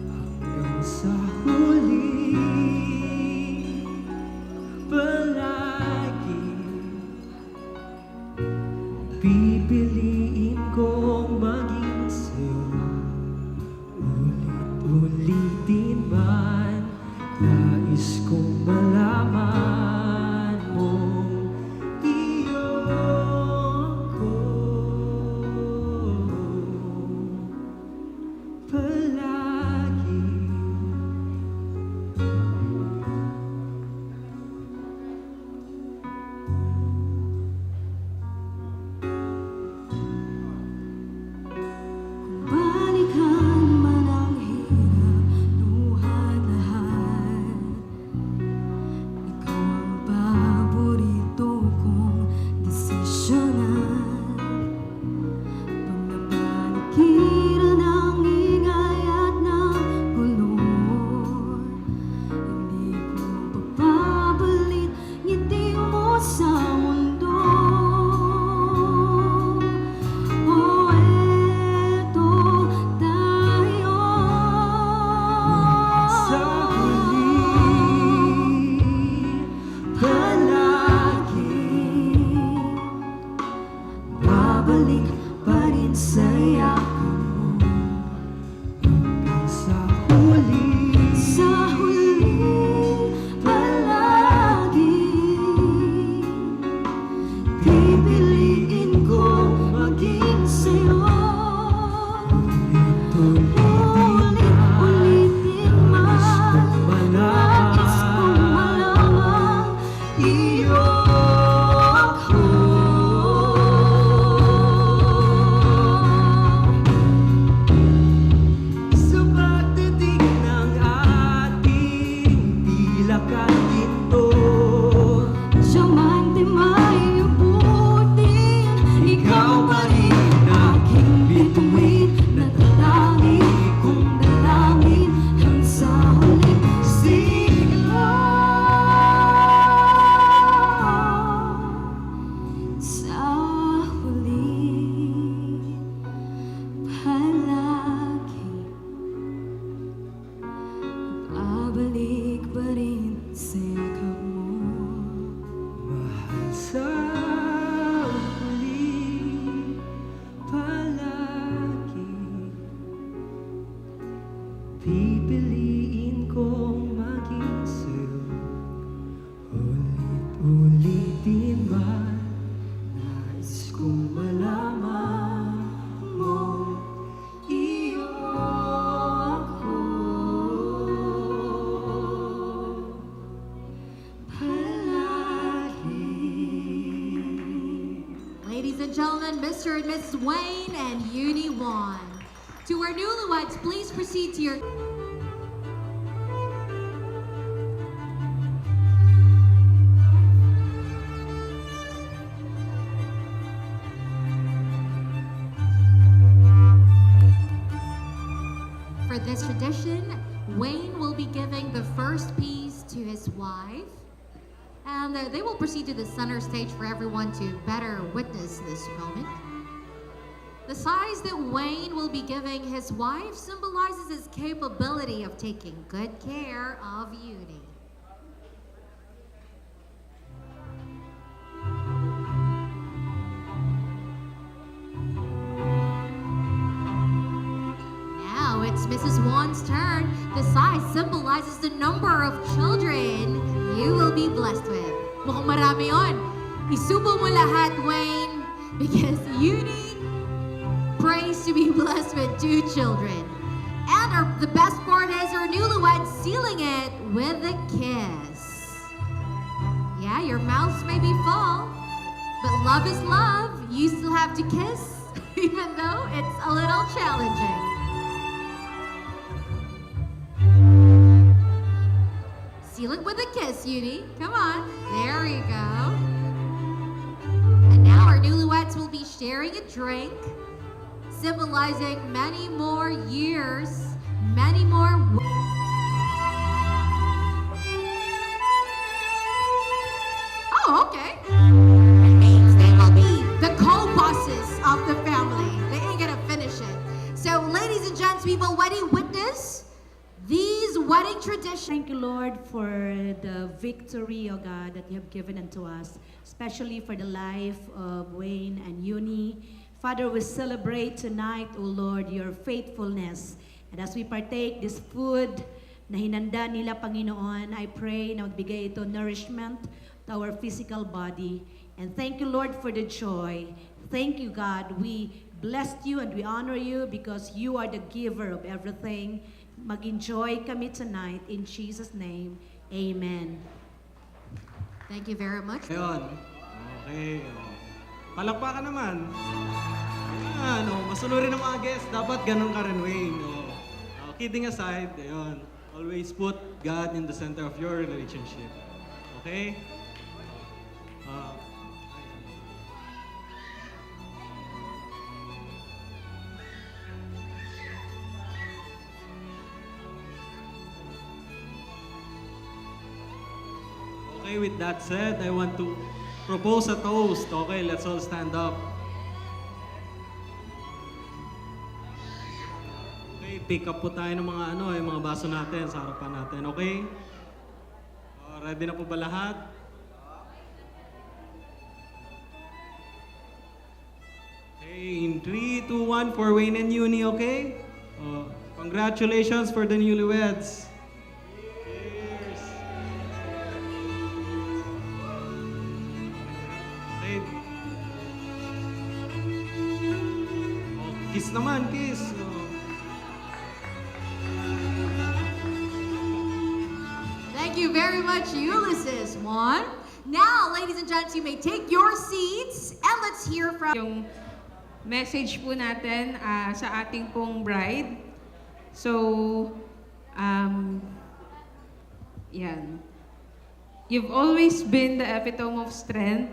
hanggang sa huli, palagi pipiliin kong maging sa'yo. Ulit-ulitin man, nais kong malaman mong iyon ko palagi. Balikan man ang hirap, luhat lahat. Ikaw ang paborito kong desisyonan. Pag napanikiran ang ingay at ng gulo, hindi ko papabalit ngiti mo sa mundo. O eto tayo, Sa huli, palagi babalik pa rin sa yakap mo. hanggang sa huli, Sa huli, palagi pipiliin ko maging sa'yo. Ulit-ulitin man, nais kong malaman iyon ko. gentlemen, Mr. and Mrs. Wayne and Uni Wan. To our newlyweds, please proceed to your... For this tradition, Wayne will be giving the first piece to his wife, and they will proceed to the center stage for everyone to better witness this moment. The size that Wayne will be giving his wife symbolizes his capability of taking good care of Uni. Now it's Mrs. Wan's turn. The size symbolizes the number of children you will be blessed with. Mukhang marami yun. Isubo mo lahat, Wayne, because Uni prays to be blessed with 2 children. And the best part is our newlyweds sealing it with a kiss. Yeah, your mouths may be full, but love is love. You still have to kiss, even though it's a little challenging. Seal it with a kiss, Uni. Come on. There you go. And now our newlyweds will be sharing a drink, symbolizing many more years, many more... Oh, okay. It means they will be the co-bosses of the family. They ain't gonna finish it. So, ladies and gents, we will wedding witness these wedding traditions. Thank you, Lord, for the victory, oh God, that you have given unto us, especially for the life of Wayne and Uni. Father, we celebrate tonight, O Lord, your faithfulness. And as we partake this food na hinanda nila, Panginoon, I pray na magbigay ito nourishment to our physical body. And thank you, Lord, for the joy. Thank you, God. We bless you and we honor you because you are the giver of everything. Mag-enjoy kami tonight in Jesus' name. Amen. Thank you very much. Ayun. Okay. Palakpakan naman. Ayan, masunurin ng mga guests. Dapat ganun ka rin, Wayne. Kidding aside, ayun. Always put God in the center of your relationship. Okay? Okay, with that said, I want to propose a toast. Okay, let's all stand up. Okay, pick up po tayo ng mga yung mga baso natin sa harapan natin, okay? Ready na po ba lahat? Okay, in 3, 2, 1 for Wayne and Uni, okay? Congratulations for the newlyweds. Cheers. Okay. Kiss naman, kiss. Thank you very much, Ulysses. One. Now, ladies and gents, you may take your seats and let's hear from... Yung message po natin sa ating pong bride. So, yan. You've always been the epitome of strength,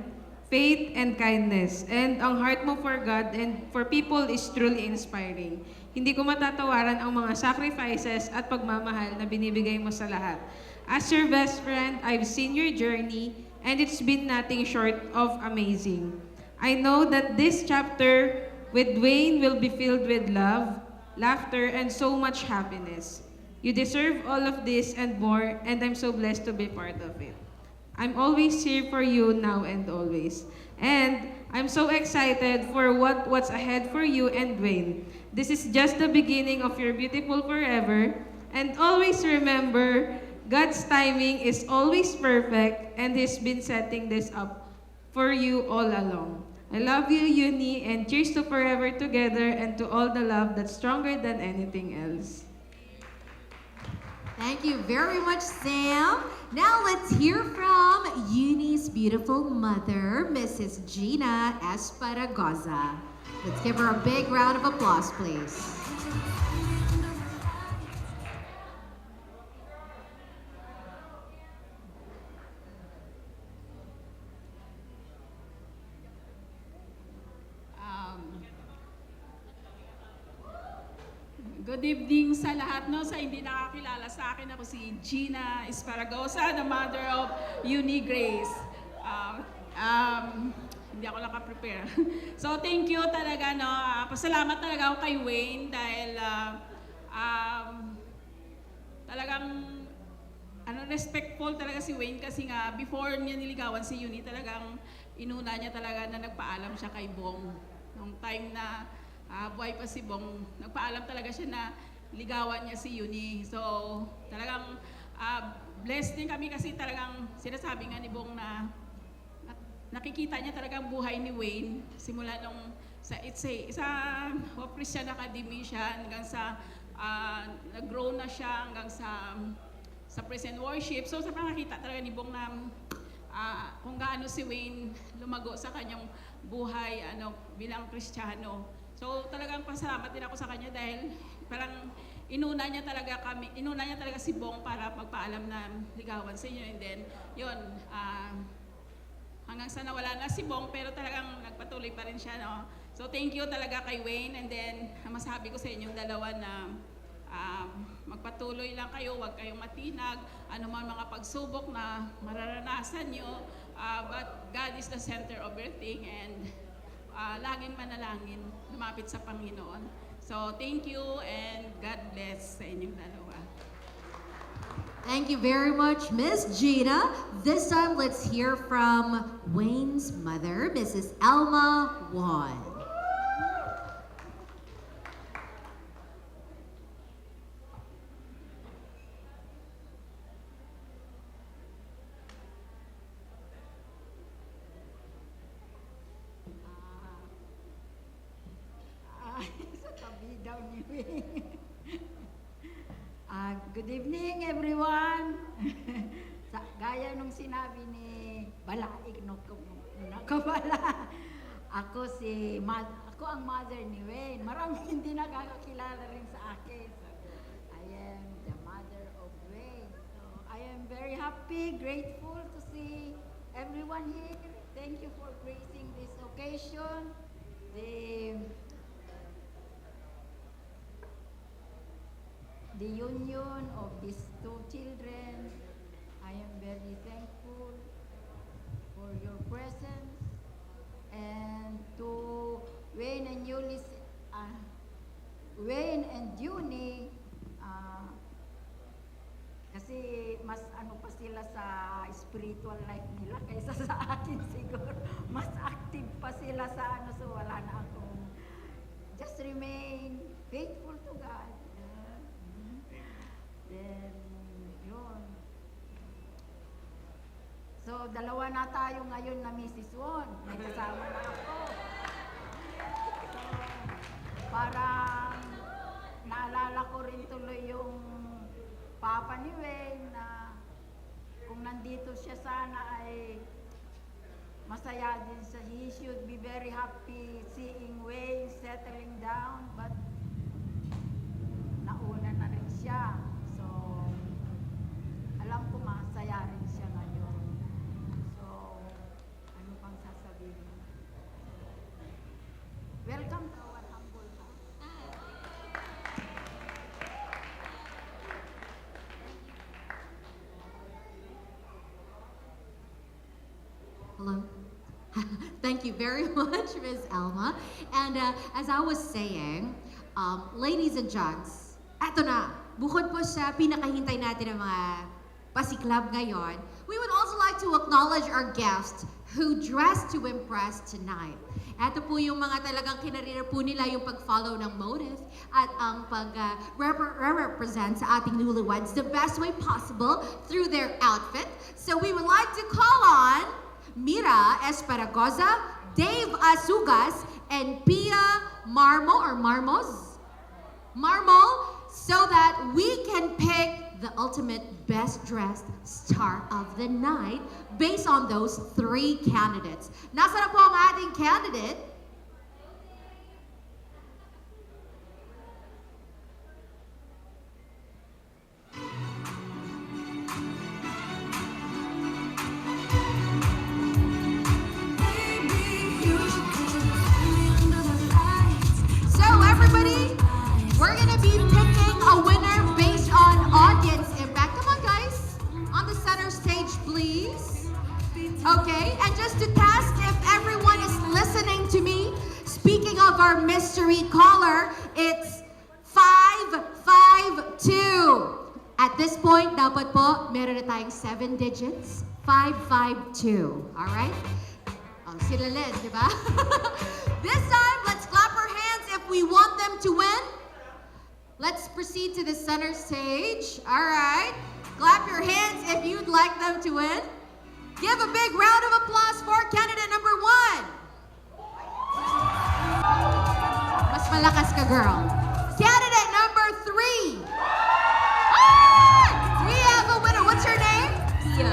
faith, and kindness. And ang heart mo for God and for people is truly inspiring. Hindi ko matatawaran ang mga sacrifices at pagmamahal na binibigay mo sa lahat. As your best friend, I've seen your journey and it's been nothing short of amazing. I know that this chapter with Wayne will be filled with love, laughter, and so much happiness. You deserve all of this and more, and I'm so blessed to be part of it. I'm always here for you now and always. And I'm so excited for what's ahead for you and Wayne. This is just the beginning of your beautiful forever. And always remember, God's timing is always perfect, and He's been setting this up for you all along. I love you, Uni, and cheers to forever together and to all the love that's stronger than anything else. Thank you very much, Sam. Now let's hear from Uni's beautiful mother, Mrs. Gina Esparagoza. Let's give her a big round of applause, please. Good evening sa lahat, no? Sa hindi nakakilala sa akin, ako si Gina Esparagoza, the mother of Uni Grace. Hindi ako nakaprepare. So thank you talaga, no? Pasalamat talaga ako kay Wayne dahil talagang respectful talaga si Wayne kasi nga before niya niligawan si Uni, talagang inuna niya talaga na nagpaalam siya kay Bong. Nung time na buhay pa si Bong, nagpaalam talaga siya na ligawan niya si Uni. So, talagang blessed din kami kasi talagang sinasabi nga ni Bong na nakikita niya talagang buhay ni Wayne simula nung sa Christian Academy siya hanggang sa nag-grow na siya hanggang sa praise and worship. So, sa nakita talaga ni Bong na kung gaano si Wayne lumago sa kanyang buhay bilang Kristiyano. So talagang pasalamat din ako sa kanya dahil parang inuna niya talaga si Bong para magpaalam na ligawan sa inyo, and then yun, hanggang sa nawala na si Bong pero talagang nagpatuloy pa rin siya, no? So thank you talaga kay Wayne, and then masabi ko sa inyong dalawa na magpatuloy lang kayo, huwag kayong matinag, man mga pagsubok na mararanasan nyo, but God is the center of everything, and laging manalangin, lumapit sa Panginoon. So, thank you and God bless sa inyong dalawa. Thank you very much, Miss Gina. This time, let's hear from Wayne's mother, Mrs. Alma Juan. Sa tabi daw ni Wing. Good evening, everyone. Gaya nung sinabi ni Balaik, nakabala. Ako ang mother ni Wayne. Maraming hindi nakakakilala rin sa akin. So, I am the mother of Wayne. So, I am very happy, grateful to see everyone here. Thank you for gracing this occasion. The union of these two children, I am very thankful for your presence, and to Wayne and Uni, kasi mas pa sila sa spiritual life nila kaysa sa akin siguro. Mas active pa sila sa so wala na akong, just remain faithful to God. Then, yun. So, dalawa na tayo ngayon na Mrs. Won. May kasama na ako. So, parang naalala ko rin tuloy yung papa ni Wayne na kung nandito siya sana ay masaya din siya. He should be very happy seeing Wayne settling down, but nauna na rin siya. Alam ko masaya rin siya ngayon. So, ano pang sasabihin? Welcome to our humble house. Hello. Thank you very much, Ms. Alma. And as I was saying, ladies and gents, eto na, bukod po sa pinakahintay natin ng mga pasiklab ngayon, we would also like to acknowledge our guests who dressed to impress tonight. Ito po yung mga talagang kinarira po nila yung pag-follow ng motive at ang pag-represent sa ating newlyweds the best way possible through their outfit. So we would like to call on Mira Esparagoza, Dave Asugas, and Pia Marmo, so that we can pick the ultimate best dressed star of the night based on those 3 candidates. Nasa na po ang ating candidate? So everybody, we're gonna be picking a winner based on audience impact. Come on guys, on the center stage please. Okay, and just to test if everyone is listening to me, speaking of our mystery caller, it's 552. At this point, dapat po, meron na tayong 7 digits. 552. Alright? Oh, sila Len, di ba? This time, let's clap our hands if we want them to win. Let's proceed to the center stage. Alright? Clap your hands if you'd like them to win. Give a big round of applause for candidate number 1. Mas malakas ka, girl. Candidate number 3. We have a winner. What's your name? Pia.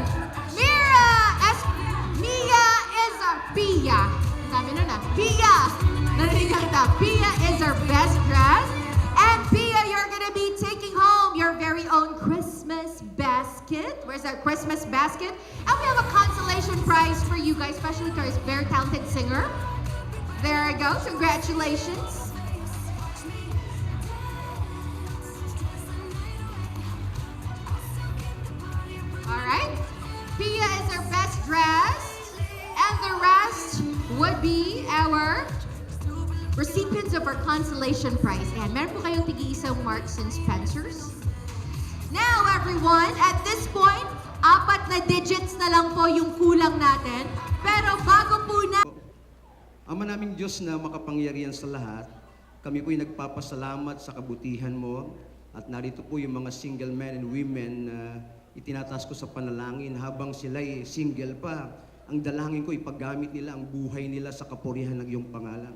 Mia is a Pia. Sabi nun Pia. Narinig ka. Pia is our best dressed. And Pia, you're gonna be taking home your very own Christmas basket. Where's that Christmas basket? And we have a consolation prize for you guys, especially to our very talented singer. There you go. Congratulations. Alright. Pia is our best dressed. And the rest would be our recipients of our consolation prize. And meron po kayong tig-iisang Marks and Spencers. Now everyone, at this point, 4 na digits na lang po yung kulang natin. Pero bago po na... Ama naming Diyos na makapangyarihan sa lahat, kami po'y nagpapasalamat sa kabutihan mo at narito po yung mga single men and women na itinataas ko sa panalangin habang sila'y single pa. Ang dalangin ko ipaggamit nila ang buhay nila sa kapurihan ng iyong pangalan.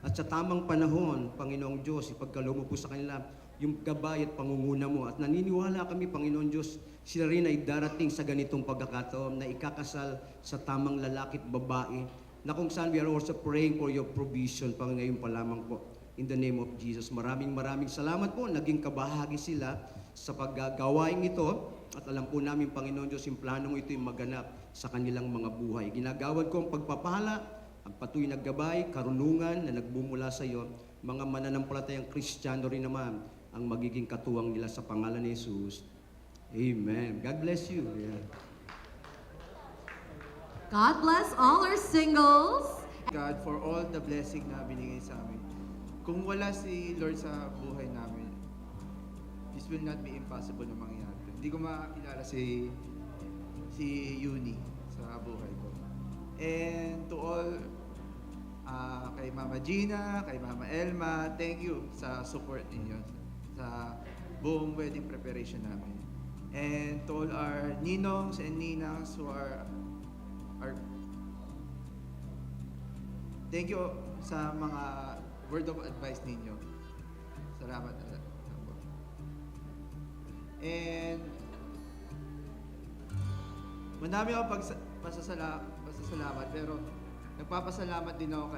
At sa tamang panahon, Panginoong Diyos, ipagkaloob mo po sa kanila yung gabay at pangunguna mo. At naniniwala kami, Panginoon Diyos, sila rin ay darating sa ganitong pagkakataon na ikakasal sa tamang lalaki at babae na kung saan we are also praying for your provision ngayon pa lamang po. In the name of Jesus. Maraming salamat po. Naging kabahagi sila sa paggagawain ito. At alam po namin, Panginoon Diyos, yung planong ito yung maganap sa kanilang mga buhay. Ginagawad ko ang pagpapala, ang patuloy na gabay, karunungan na nagbumula sa iyo. Mga mananampalatayang Kristiyano rin naman ang magiging katuwang nila sa pangalan ni Jesus. Amen. God bless you. Yeah. God bless all our singles. God for all the blessing na binigay sa amin. Kung wala si Lord sa buhay namin, this will not be impossible na mangyari. Hindi ko makakilala si Uni sa buhay ko. And to all, kay Mama Gina, kay Mama Elma, thank you sa support ninyo sa buong wedding preparation namin. And to all our ninongs and ninangs who are thank you sa mga word of advice ninyo. Salamat. And madami akong pasasalamat pero nagpapasalamat din ako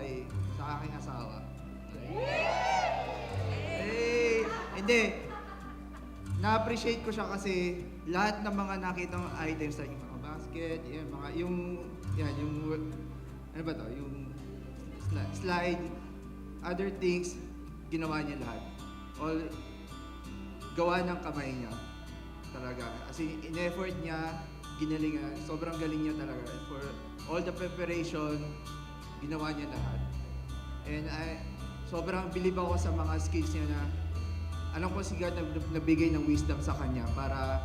sa aking asawa. Hindi. Na-appreciate ko siya kasi lahat ng mga nakitang items like yung mga basket, yung ano ba to? Yung slide, other things, ginawa niya lahat. All gawa ng kamay niya. Talaga. Kasi in-effort niya, ginaling niya, sobrang galing niya talaga. For all the preparation, ginawa niya lahat. And sobrang believe ako sa mga skills niya na alam ko si God nabigay ng wisdom sa kanya para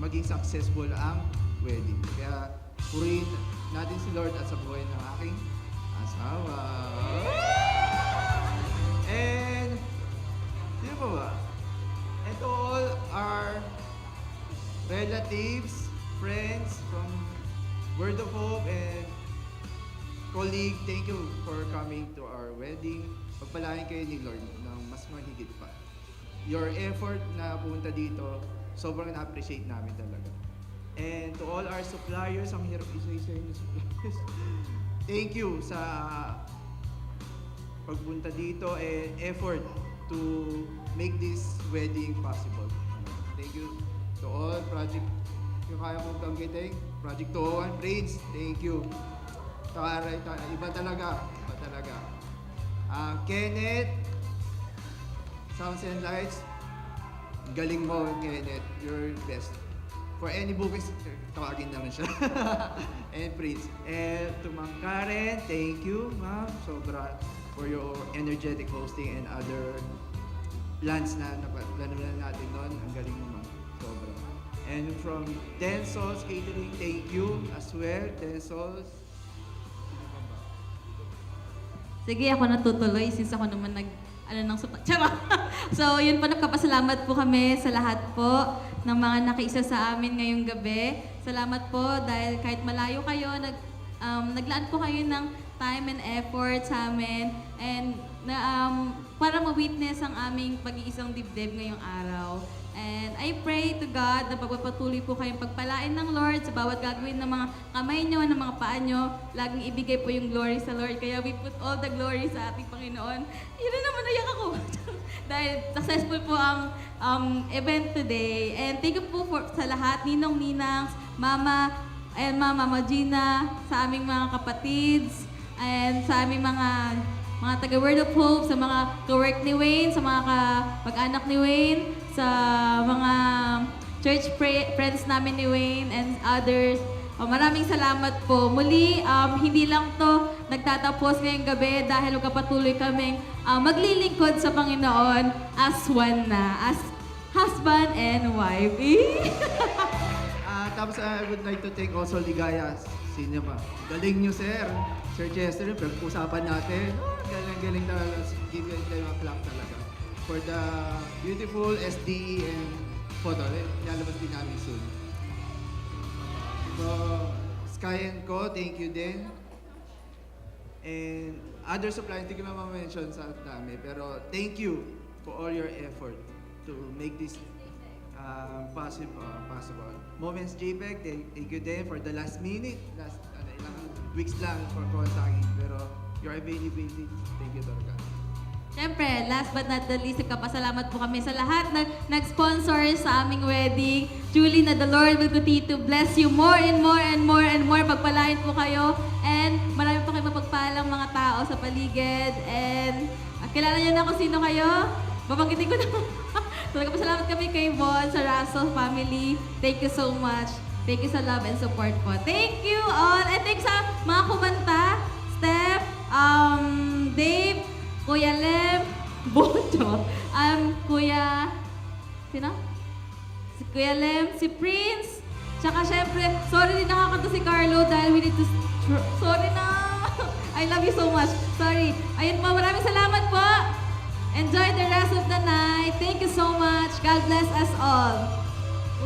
maging successful ang wedding. Kaya purihin natin si Lord at sa buhay ng aking asawa. And sino pa ba? And to all our relatives, friends from Word of Hope and colleague, thank you for coming to our wedding. Pagpalain kayo ni Lord ng mas mahigit pa. Your effort na pumunta dito, sobrang na-appreciate namin talaga. And to all our suppliers, ang hirap isa-isa yung suppliers. Thank you sa pagpunta dito and effort to make this wedding possible. Thank you to all project, yung kaya kong banggitin, Project 201, Brains, thank you. Taray, iba talaga. Kenneth, Sounds and Lights, galing mo, Kenneth, you're best. For any bookings, tawagin naman siya. And Prince. And to Ma'am Karen, thank you, ma'am, sobra, for your energetic hosting and other plans na naplano natin noon. Ang galing mo, ma'am. Sobra. And from Densol's Catering, thank you as well, Densol's. Sige, ako natutuloy since ako naman ng supat. Charot! So, yun po, nagpapasalamat po kami sa lahat po ng mga nakiisa sa amin ngayong gabi. Salamat po dahil kahit malayo kayo, naglaan po kayo ng time and effort sa amin and para ma-witness ang aming pag-iisang dibdib ngayong araw. And I pray to God na pagpapatuloy po kayong pagpalain ng Lord sa bawat gagawin ng mga kamay nyo, ng mga paa nyo. Laging ibigay po yung glory sa Lord. Kaya we put all the glory sa ating Panginoon. Yun na naman, nayak ako. Dahil successful po ang event today. And thank you po sa lahat, Ninong, Ninangs, Mama, and Mama Gina, sa aming mga kapatids, and sa aming mga taga Word of Hope, sa mga ka-work ni Wayne, sa mga pag-anak ni Wayne, sa mga church friends namin ni Wayne and others. Maraming salamat po. Muli, hindi lang to nagtatapos ngayong gabi dahil magkapatuloy kaming maglilingkod sa Panginoon as one na, as husband and wife. Tapos I would like to thank also Ligaya Cinema. Galing nyo, sir. Sir Chester, pag-usapan natin. Galing talaga. Give you a clap talaga. For the beautiful SDE and photo. Lalabas din namin soon. So, Sky and Co, thank you din. And other suppliers, hindi ko na ma-mention sa dami. Pero thank you for all your effort to make this possible. Moments JPEG, thank you din for the last minute. Ilang weeks lang for contacting. Pero your availability, thank you talaga. Siyempre, last but not the least, nagpapasalamat po kami sa lahat na nag-sponsor sa aming wedding. Truly na the Lord will continue to bless you more and more and more and more. Pagpalain po kayo. And marami po kayo mapagpalang mga tao sa paligid. And kilala niyo na kung sino kayo. Babanggitin ko na. So, nagpapasalamat kami kay Von, sa Raso family. Thank you so much. Thank you sa love and support po. Thank you all. And thanks sa mga kumanta. Steph, Dave, Kuya Lem, Bojo, Kuya, sino? Si Kuya Lem, si Prince, tsaka syempre, sorry din nakakanta si Carlo dahil we need to, sorry na, I love you so much, sorry. Ayun po, maraming salamat po. Enjoy the rest of the night. Thank you so much. God bless us all.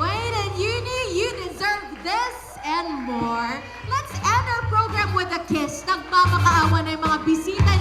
Wayne and Uni, you deserve this and more. Let's end our program with a kiss. Nagmamakaawa na yung mga bisita